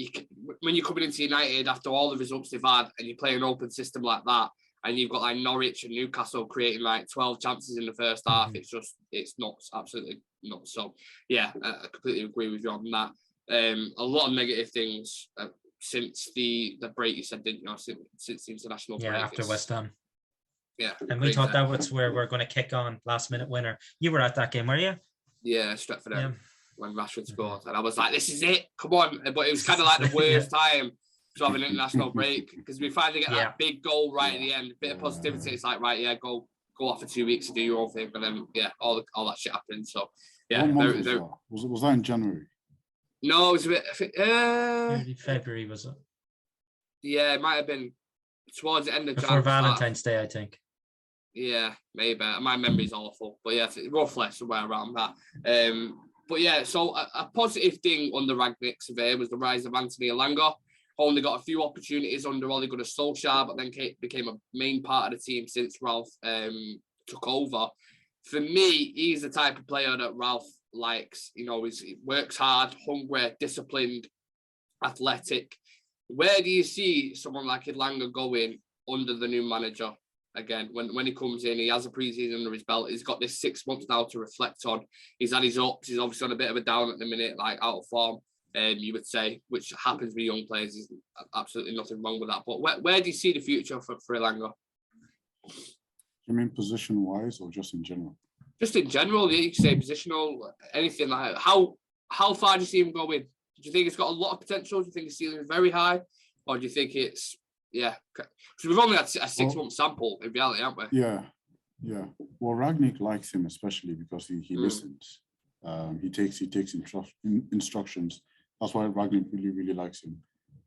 A: when you're coming into United after all the results they've had and you play an open system like that, and you've got like Norwich and Newcastle creating like 12 chances in the first half, it's nuts, absolutely nuts. So yeah, I completely agree with you on that. A lot of negative things since the break, you said, didn't you? Since the international break.
C: Yeah, after West Ham.
A: Yeah.
C: And we thought that was where we're going to kick on, last minute winner. You were at that game, were you?
A: Yeah, Stretford when Rashford scored. And I was like, this is it, come on. But it was kind of like the worst time to have an international break, because we finally get that big goal right at the end, a bit of positivity. It's like, right, go off for 2 weeks to do your own thing. But then, all that shit happened. So, yeah.
B: Was that in January?
A: No, it was a bit...
C: Early February, was it?
A: Yeah, it might have been towards the end of
C: Before Valentine's Day, I think.
A: Yeah, maybe. My memory's awful. But yeah, roughly somewhere around that. But yeah, so a positive thing under Rangnick Civir was the rise of Anthony Elanga. Only got a few opportunities under Ole Vs Ralf, but then became a main part of the team since Ralf took over. For me, he's the type of player that Ralf likes. He works hard, hungry, disciplined, athletic. Where do you see someone like Elanga going under the new manager? Again, when he comes in, he has a pre-season under his belt. He's got this 6 months now to reflect on. He's had his ups. He's obviously on a bit of a down at the minute, like out of form, you would say, which happens with young players. There's absolutely nothing wrong with that. But where do you see the future for Elanga?
B: You mean position-wise or just in general?
A: Just in general, yeah, you can say positional, anything like that. How far do you see him going? Do you think it's got a lot of potential? Do you think his ceiling is very high? Or do you think it's, yeah? Because we've only had a 6-month sample in reality, haven't we?
B: Yeah. Well, Ragnick likes him especially because he listens. He takes instructions. That's why Ragnick really, really likes him.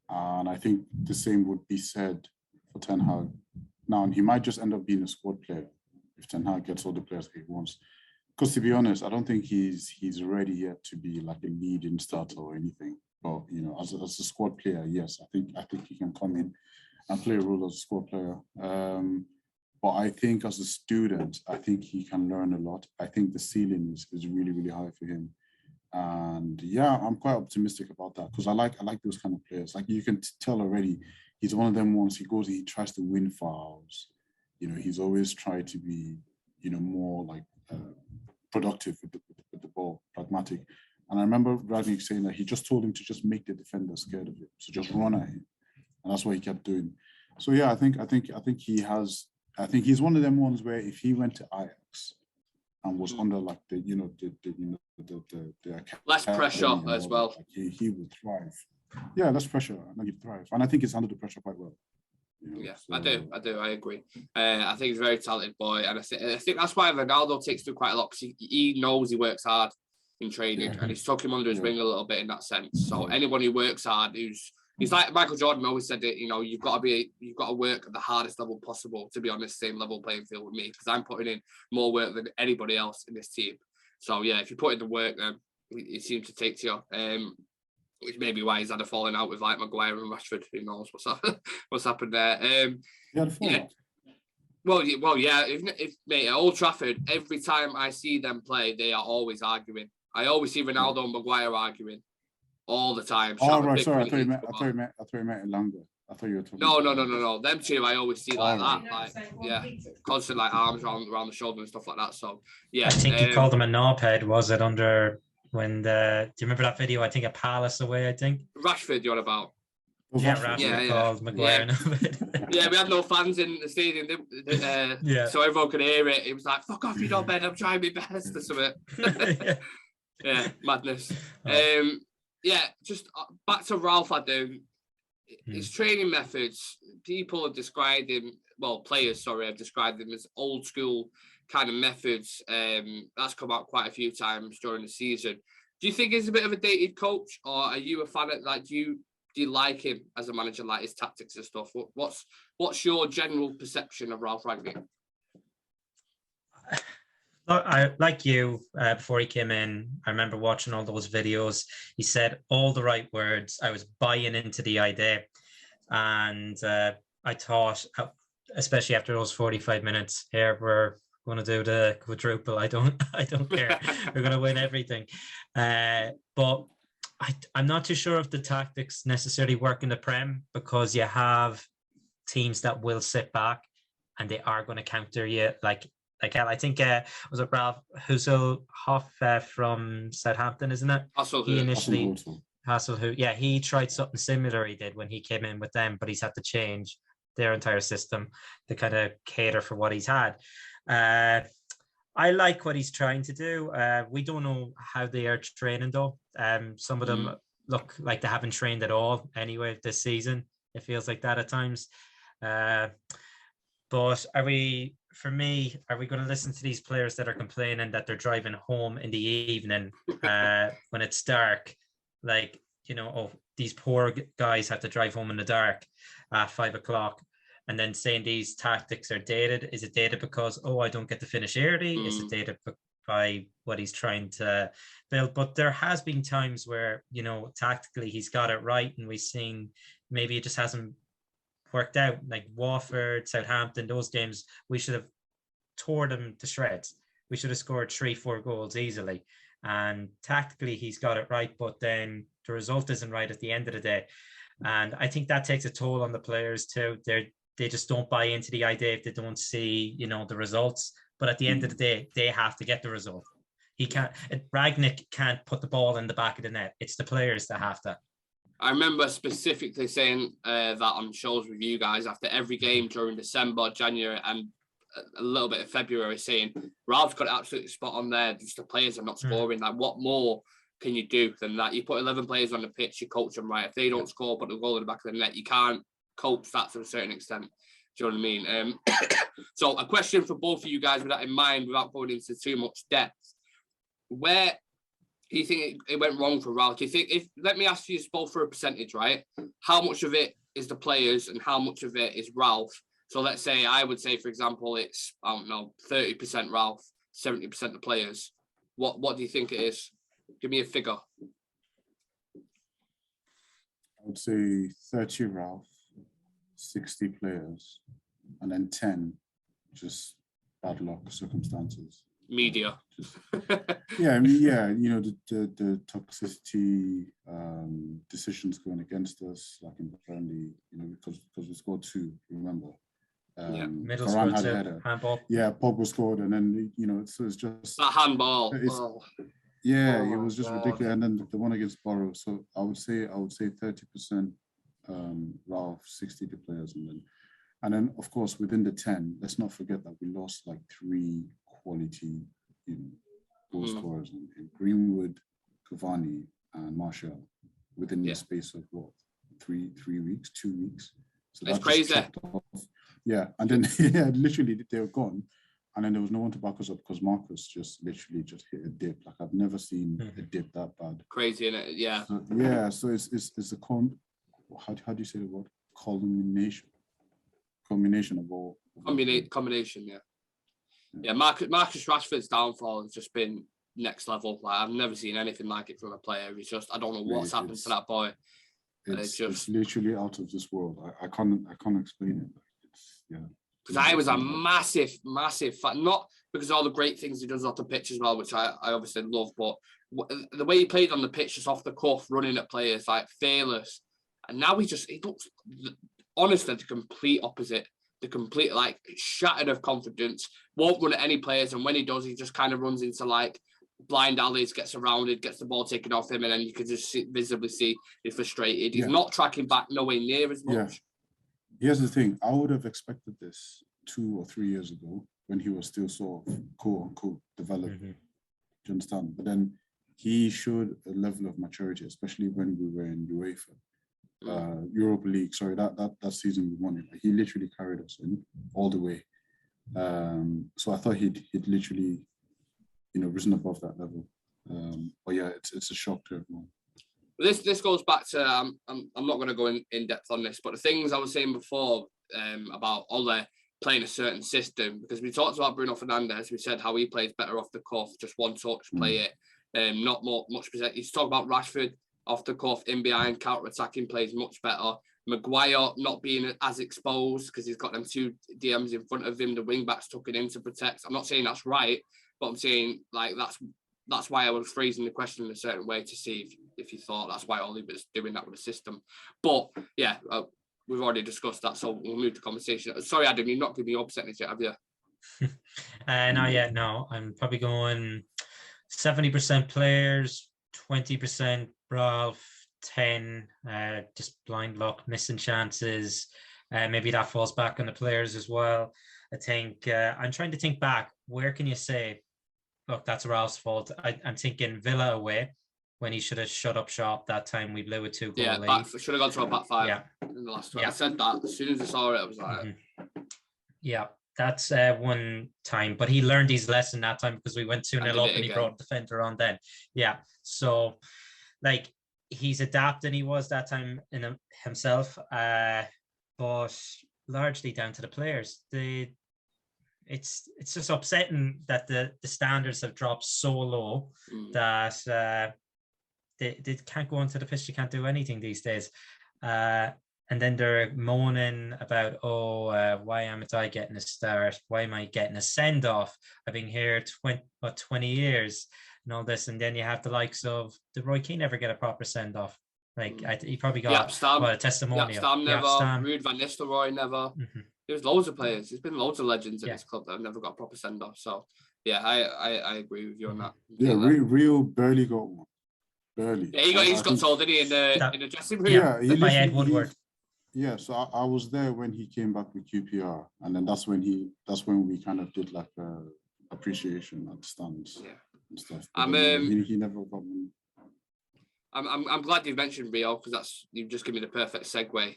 B: And I think the same would be said for Ten Hag. Now, he might just end up being a squad player if Ten Hag gets all the players he wants. Because to be honest, I don't think he's ready yet to be like a leading starter or anything. But you know, as a squad player, yes, I think he can come in and play a role as a squad player. But I think as a student, I think he can learn a lot. I think the ceiling is really, really high for him. And yeah, I'm quite optimistic about that because I like those kind of players. Like you can tell already, he's one of them ones. He tries to win fouls. You know, he's always tried to be, you know, more like productive with the ball, pragmatic. And I remember Ragnick saying that he just told him to just make the defender scared of him, so just run at him, and that's what he kept doing. So yeah, I think he's one of them ones where if he went to Ajax and was under like the
A: less pressure as well,
B: like he would thrive. Yeah, less pressure, and he'd thrive. And I think he's under the pressure quite well. You know,
A: yeah,
B: so,
A: I agree. I think he's a very talented boy, and I think that's why Ronaldo takes to quite a lot because he knows he works hard in training, and he's took him under his wing a little bit in that sense. So anyone who works hard, he's like Michael Jordan always said it. You know, you've got to work at the hardest level possible to be on the same level playing field with me because I'm putting in more work than anybody else in this team. So yeah, if you put in the work, then he seems to take to you. Which may be why he's had a falling out with like Maguire and Rashford. Who knows what's happened there? Yeah. Well, yeah. If mate, at Old Trafford, every time I see them play, they are always arguing. I always see Ronaldo and Maguire arguing all the time.
B: Oh right, sorry. I thought you meant Elanga. I thought you were talking.
A: No. Them two, I always see like that. Like, yeah, constant like arms around the shoulder and stuff like that. So yeah.
C: I think you called him a knobhead. Was it under? When do you remember that video? I think at Palace away. I think
A: Rashford. You're on about.
C: Yeah, Rashford called Maguire.
A: Yeah, we had no fans in the stadium, so everyone could hear it. It was like, "Fuck off, you know, Ben. I'm trying my best." Or something. Yeah, madness. Yeah, just back to Ralf. His training methods. People have described him. Well, players, sorry, have described him as old school kind of methods. That's come out quite a few times during the season. Do you think he's a bit of a dated coach, or are you a fan of like? Do you like him as a manager, like his tactics and stuff? What's your general perception of Ralf Rangnick?
C: I like you. Before he came in, I remember watching all those videos. He said all the right words. I was buying into the idea, and I thought, especially after those 45 minutes, here we're going to do the quadruple. I don't care. We're going to win everything. But I'm not too sure if the tactics necessarily work in the Prem because you have teams that will sit back and they are going to counter you. Like I think was it Ralf Hasenhüttl from Southampton, isn't it? He initially Hasenhüttl. Yeah, he tried something similar. He did when he came in with them, but he's had to change their entire system to kind of cater for what he's had. I like what he's trying to do. We don't know how they are training though. Some of them look like they haven't trained at all anyway this season. It feels like that at times. But are we going to listen to these players that are complaining that they're driving home in the evening when it's dark? Like, you know, oh, these poor guys have to drive home in the dark at 5 o'clock. And then saying these tactics are dated. Is it dated because, I don't get to finish early? Is it dated by what he's trying to build? But there has been times where, you know, tactically he's got it right. And we've seen maybe it just hasn't worked out. Like Watford, Southampton, those games, we should have tore them to shreds. We should have scored 3-4 goals easily. And tactically he's got it right. But then the result isn't right at the end of the day. And I think that takes a toll on the players too. They just don't buy into the idea if they don't see, you know, the results. But at the end of the day, they have to get the result. Rangnick can't put the ball in the back of the net. It's the players that have to.
A: I remember specifically saying that on shows with you guys after every game during December, January, and a little bit of February, saying Ralph's got it absolutely spot on there. Just the players are not scoring. Like, what more can you do than that? You put 11 players on the pitch, you coach them right. If they don't score, put the goal in the back of the net. You can't coach that to a certain extent. Do you know what I mean? So a question for both of you guys with that in mind, without going into too much depth. Where do you think it went wrong for Ralf? Do you think, let me ask you both for a percentage, right? How much of it is the players and how much of it is Ralf? So let's say, I would say, for example, it's, I don't know, 30% Ralf, 70% the players. What do you think it is? Give me a figure.
B: I would say 30 Ralf, 60 players, and then 10 just bad luck circumstances.
A: Media.
B: Yeah, I mean, yeah, you know, the toxicity, decisions going against us, like in Burnley, you know, because we scored 2, remember?
C: Middle score too, handball.
B: Yeah, Pogba scored, and then, you know, it's just
A: that handball.
B: Yeah, it was just ridiculous. And then the one against Borough. So I would say 30% Ralf, 60 the players, and then of course within the 10, let's not forget that we lost like 3 quality, you know, goal scorers in Greenwood, Cavani, and Martial within the space of what, 3 weeks, 2 weeks. So
A: that's crazy.
B: Yeah, and then literally they were gone. And then there was no one to back us up because Marcus just literally just hit a dip. Like, I've never seen a dip that bad.
A: Crazy, innit? Yeah.
B: So it's a how do you say the word? Culmination of all.
A: Combination, yeah. Yeah, Marcus Rashford's downfall has just been next level. Like, I've never seen anything like it from a player. It's just, I don't know what's happened to that boy.
B: It's literally out of this world. I can't explain it. Yeah.
A: Because I was a massive fan, not because of all the great things he does off the pitch as well, which I obviously love, but the way he played on the pitch, just off the cuff, running at players, like, fearless. And now he looks, honestly, the complete opposite. The complete, like, shattered of confidence, won't run at any players, and when he does, he just kind of runs into, like, blind alleys, gets surrounded, gets the ball taken off him, and then you can just visibly see he's frustrated. He's not tracking back nowhere near as much.
B: Yeah. Here's the thing. I would have expected this 2 or 3 years ago when he was still sort of quote unquote developing. Do you understand? But then he showed a level of maturity, especially when we were in UEFA, Europa League. Sorry, that season we won it. He literally carried us in all the way. So I thought he'd literally, you know, risen above that level. But yeah, it's a shock to everyone.
A: This goes back to, I'm not going to go in depth on this, but the things I was saying before about Ole playing a certain system, because we talked about Bruno Fernandes, we said how he plays better off the cuff, just one touch, play it, not much percent. You talk about Rashford off the cuff, in behind, counter-attacking, plays much better. Maguire not being as exposed because he's got them 2 DMs in front of him, the wing-backs tucking in to protect. I'm not saying that's right, but I'm saying, like, that's why I was phrasing the question in a certain way, to see if you thought that's why Ole was doing that with the system. But yeah, we've already discussed that, so we'll move to conversation. Sorry, Adam, you've not given me your percentage yet, have you?
C: Not yet, no. I'm probably going 70% players, 20% Ralf, 10 just blind luck, missing chances. Maybe that falls back on the players as well. I think I'm trying to think back. Where can you say, look, that's Ralph's fault? I'm thinking Villa away, when he should have shut up shop that time we blew a 2-goal lead.
A: Should have gone to a back 5 in the last one. I said that as soon as I saw it, I was like...
C: Yeah, that's one time. But he learned his lesson that time, because we went 2-0 up and he brought a defender on then. Yeah, so, like, he's adapted, he was that time in himself, but largely down to the players. It's just upsetting that the standards have dropped so low that they can't go onto the pitch. You can't do anything these days. And then they're moaning about, why am I getting a start? Why am I getting a send-off? I've been here 20 years and all this. And then you have the likes of, did Roy Keane ever get a proper send-off? Like, he probably got a testimonial.
A: Stam never, Ruud van Nistelrooy never. There's loads of players. There's been loads of legends in this club that have never got a proper send-off. So, yeah, I agree with you on that.
B: Yeah, Real barely got one. Barely.
A: Yeah, he got told, didn't he, in the dressing room?
B: Yeah,
C: by Ed Woodward.
B: Yeah, so I was there when he came back with QPR, and then that's when we kind of did like a appreciation at the stands and stuff. But he never got me.
A: I'm glad you've mentioned Rio, because you've just given me the perfect segue.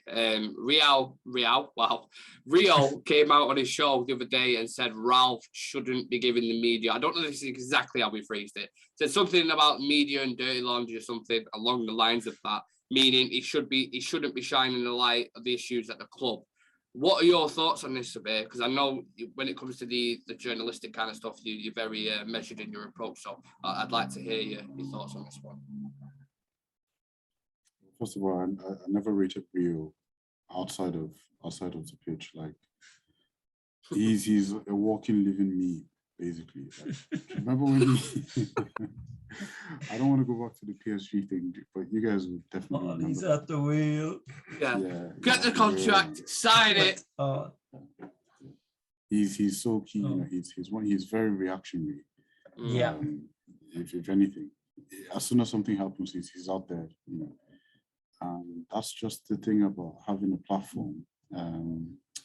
A: Rio came out on his show the other day and said Ralf shouldn't be giving the media. I don't know if this is exactly how he phrased it. Said something about media and dirty laundry or something along the lines of that, meaning he shouldn't be shining the light of the issues at the club. What are your thoughts on this, Civir? Because I know when it comes to the journalistic kind of stuff, you're very measured in your approach. So I'd like to hear your thoughts on this one.
B: First of all, I never rated Rio outside of the pitch. Like he's a walking, living meme, basically. Like, remember when he? I don't want to go back to the PSG thing, but you guys will definitely remember.
C: He's at the wheel.
A: Yeah. Get the contract, sign it.
B: He's so keen. You know, he's very reactionary.
C: Yeah.
B: If anything, as soon as something happens, he's out there. You know. That's just the thing about having a platform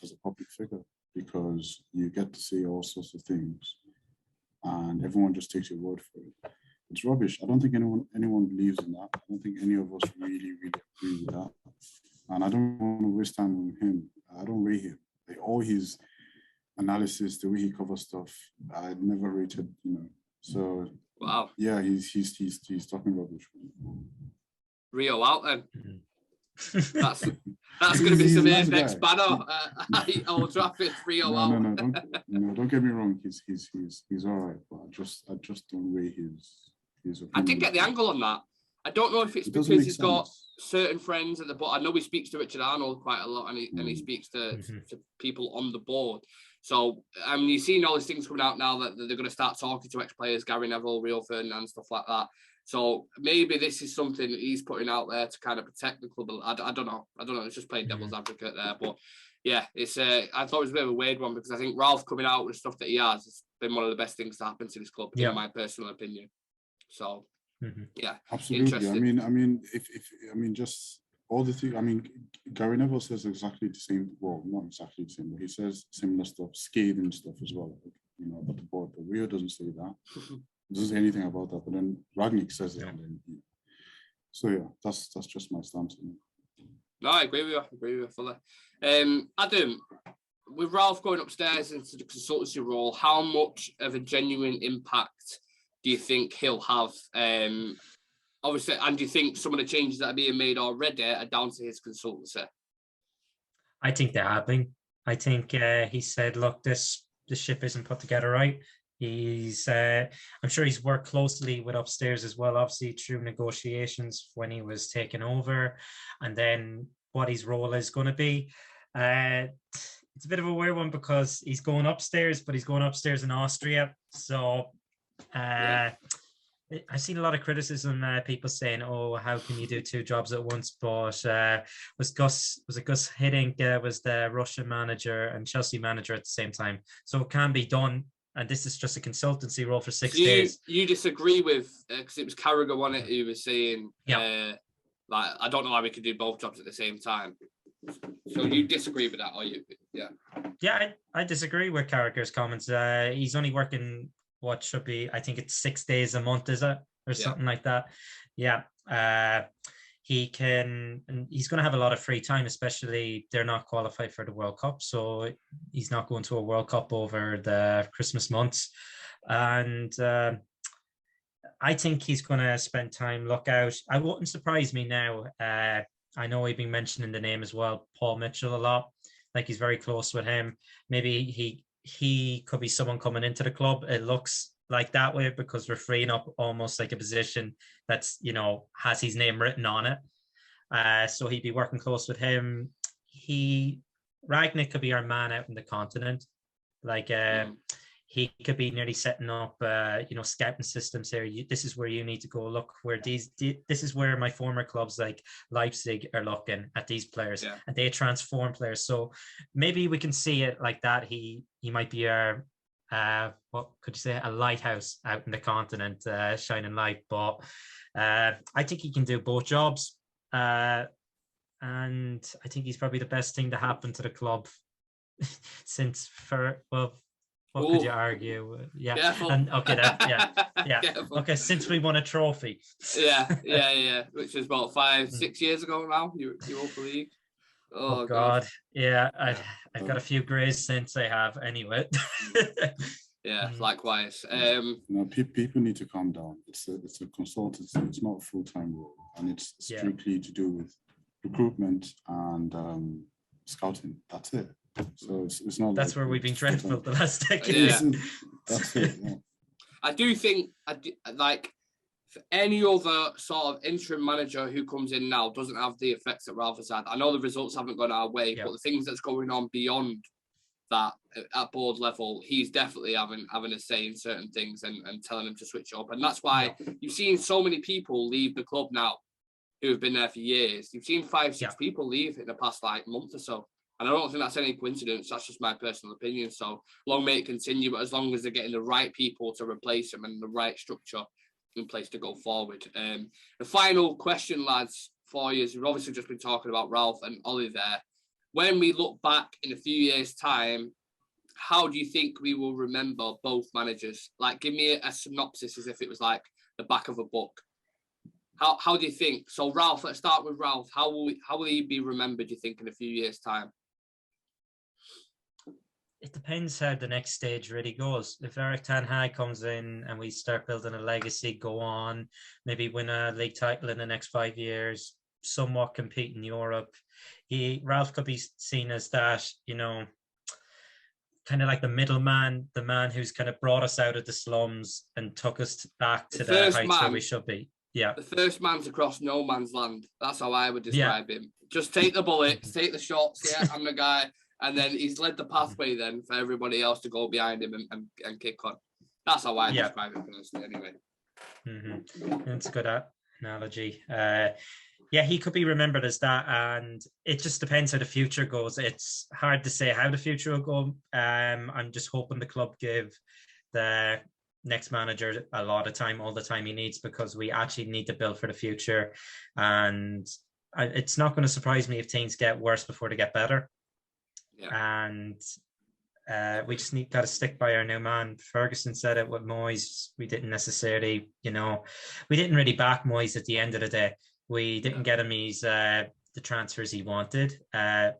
B: as a public figure, because you get to say all sorts of things and everyone just takes your word for it. It's rubbish. I don't think anyone believes in that. I don't think any of us really agree with that. And I don't want to waste time on him. I don't rate him. Like, all his analysis, the way he covers stuff, I never rated, you know. So
A: wow.
B: Yeah, he's talking rubbish.
A: Rio out then. That's going to be Civir's next banner. Old Trafford, Rio out.
B: Don't get me wrong. He's all right, but I just don't rate his opinion.
A: I didn't get the angle on that. I don't know if it's because he's got certain friends at the board. I know he speaks to Richard Arnold quite a lot, and he speaks to people on the board. So you've seen all these things coming out now that they're going to start talking to ex-players, Gary Neville, Rio Ferdinand, stuff like that. So maybe this is something that he's putting out there to kind of protect the club. I don't know. It's just playing devil's advocate there. But yeah, it's I thought it was a bit of a weird one, because I think Ralf coming out with stuff that he has been one of the best things to happen to this club, in my personal opinion. So yeah,
B: absolutely. I mean, if just all the things. I mean, Gary Neville says exactly the same. Well, not exactly the same, but he says similar stuff, scathing stuff as well. You know, about the board. But Rio doesn't say that. Doesn't say anything about that, but then Rangnick says it. So yeah, that's just my stance.
A: No, I agree with you fully. Adam, with Ralf going upstairs into the consultancy role, how much of a genuine impact do you think he'll have? Obviously, and do you think some of the changes that are being made already are down to his consultancy?
C: I think they have been. I think he said, look, this ship isn't put together right. He's, I'm sure he's worked closely with upstairs as well, obviously through negotiations when he was taking over, and then what his role is going to be. It's a bit of a weird one because he's going upstairs, but he's going upstairs in Austria. So I've seen a lot of criticism, people saying, "Oh, how can you do two jobs at once?" But was it Gus Hiddink was the Russian manager and Chelsea manager at the same time, so it can be done. And this is just a consultancy role for 6 days. You
A: disagree with, because it was Carragher on it who was saying, like, I don't know how we could do both jobs at the same time. So you disagree with that, or you? Yeah. Yeah,
C: I disagree with Carragher's comments. He's only working what should be, I think it's 6 days a month, is it? Or something like that. Yeah. He's going to have a lot of free time, especially they're not qualified for the World Cup. So he's not going to a World Cup over the Christmas months. And I think he's going to spend time, look out. I wouldn't surprise me now. I know we've been mentioning the name as well, Paul Mitchell, a lot. Like, he's very close with him. Maybe he could be someone coming into the club. It looks like that way because we're freeing up almost like a position that's, has his name written on it. So he'd be working close with him. Rangnick could be our man out in the continent. Like, he could be nearly setting up, scouting systems here. This is where you need to go look where this is where my former clubs like Leipzig are looking at these players, and they transform players. So maybe we can see it like that. He might be our, what could you say, a lighthouse out in the continent, shining light. But I think he can do both jobs. And and I think he's probably the best thing to happen to the club since what could you argue? Yeah.
A: Careful.
C: And okay, yeah.
A: Careful.
C: Okay, since we won a trophy.
A: Yeah. Which was about 5-6 years ago now. Europa League.
C: Oh God. Yeah, I've got a few greys since I have anyway.
A: Yeah, likewise.
B: People need to calm down. It's a consultancy. It's not a full-time role, and it's strictly to do with recruitment and scouting. That's it. So it's not.
C: That's where we've been dreadful the last decade.
A: Yeah.
B: That's it. Yeah.
A: I do think, like, for any other sort of interim manager who comes in now doesn't have the effects that Ralf has had. I know the results haven't gone our way, but the things that's going on beyond that at board level, he's definitely having a say in certain things and telling them to switch up. And that's why you've seen so many people leave the club now who have been there for years. You've seen 5-6 people leave in the past month or so. And I don't think that's any coincidence. That's just my personal opinion. So long may it continue, but as long as they're getting the right people to replace them and the right structure in place to go forward. The final question, lads, for you is we've obviously just been talking about Ralf and Ole there. When we look back in a few years' time, how do you think we will remember both managers? Like, give me a synopsis as if it was like the back of a book. How do you think? So Ralf, let's start with Ralf. How will he be remembered, do you think, in a few years' time?
C: It depends how the next stage really goes. If Erik ten Hag comes in and we start building a legacy, go on, maybe win a league title in the next 5 years, somewhat compete in Europe, Ralf could be seen as that, kind of like the middleman, the man who's kind of brought us out of the slums and took us back to the heights where we should be. Yeah. The
A: first man to cross no man's land. That's how I would describe him. Just take the bullets, take the shots. Yeah, I'm the guy. And then he's led the pathway then for everybody else to go behind him and kick on. That's how I describe it personally anyway.
C: That's a good analogy. He could be remembered as that, and it just depends how the future goes. It's hard to say how the future will go. I'm just hoping the club give the next manager a lot of time, all the time he needs, because we actually need to build for the future. And it's not going to surprise me if things get worse before they get better. Yeah. And we just got to stick by our new man. Ferguson said it with Moyes. We didn't necessarily, we didn't really back Moyes at the end of the day. We didn't get him the transfers he wanted.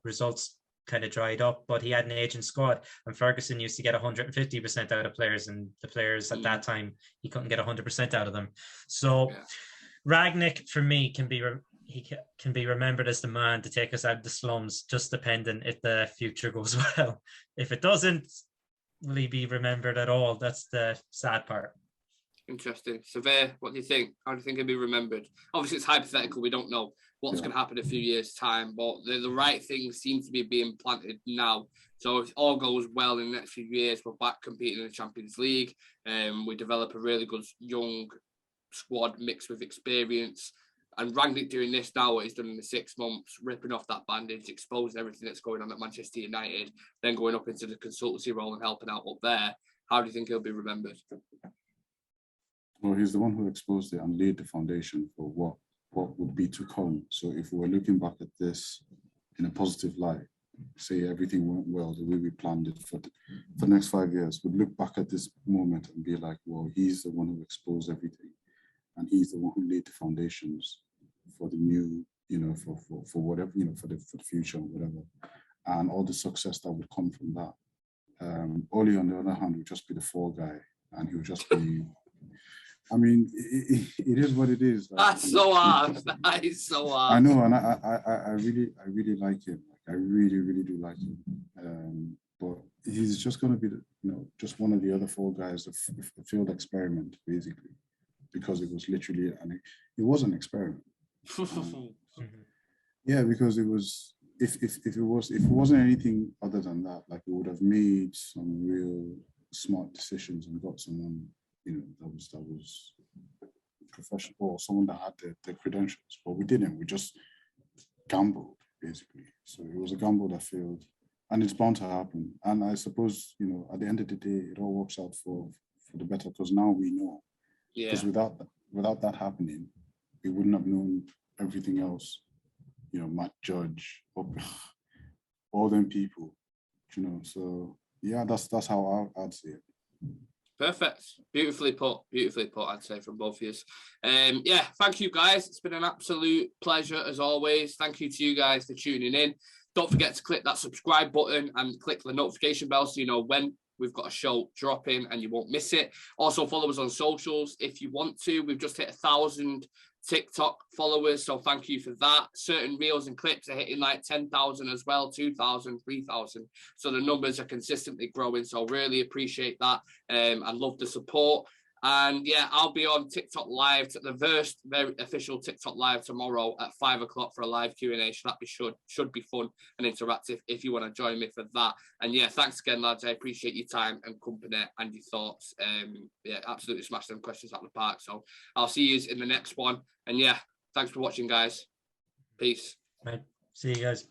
C: Results kind of dried up, but he had an aging squad. And Ferguson used to get 150% out of players, and the players at that time, he couldn't get 100% out of them. So Rangnick, for me, can be remembered as the man to take us out of the slums, just depending if the future goes well. If it doesn't, will he be remembered at all? That's the sad part.
A: Interesting. Civir, what do you think? How do you think he'll be remembered? Obviously, it's hypothetical. We don't know what's going to happen in a few years' time, but the right things seem to be being planted now. So if all goes well in the next few years, we're back competing in the Champions League. We develop a really good young squad mixed with experience. And Rangnick doing this now, what he's done in the 6 months, ripping off that bandage, exposing everything that's going on at Manchester United, then going up into the consultancy role and helping out up there. How do you think he'll be remembered?
B: Well, he's the one who exposed it and laid the foundation for what would be to come. So if we were looking back at this in a positive light, say everything went well the way we planned it for the next 5 years, we'd look back at this moment and be like, well, he's the one who exposed everything. And he's the one who laid the foundations for the new, for whatever, for the future or whatever. And all the success that would come from that. Ole, on the other hand, would just be the fall guy. And he would just be... I mean, it is what it is.
A: That's so hard. That is so hard.
B: I know, and I really like him. I really do like him. But he's just going to be, just one of the other four guys, a field experiment, basically, because it was literally, it was an experiment. Yeah, because it was. If it wasn't anything other than that, like, we would have made some real smart decisions and got someone, that was professional, or someone that had the credentials, but we didn't. We just gambled, basically. So it was a gamble that failed, and it's bound to happen. And I suppose, at the end of the day, it all works out for the better, because now we know. Yeah. Because without that happening, we wouldn't have known everything else, Matt Judge, all them people, So yeah, that's how I'd see it.
A: Perfect. Beautifully put, I'd say, from both of you. Yeah, thank you guys. It's been an absolute pleasure as always. Thank you to you guys for tuning in. Don't forget to click that subscribe button and click the notification bell so you know when we've got a show dropping and you won't miss it. Also follow us on socials if you want to. We've just hit 1,000 TikTok followers, so thank you for that. Certain reels and clips are hitting like 10,000 as well, 2,000, 3,000. So the numbers are consistently growing, so really appreciate that. I love the support. And yeah, I'll be on TikTok Live, the first very official TikTok Live tomorrow at 5 o'clock for a live Q&A. So that should be fun and interactive if you want to join me for that. And yeah, thanks again, lads. I appreciate your time and company and your thoughts. Yeah, absolutely smashed them questions out of the park. So I'll see you in the next one. And yeah, thanks for watching, guys. Peace.
C: Right. See you guys.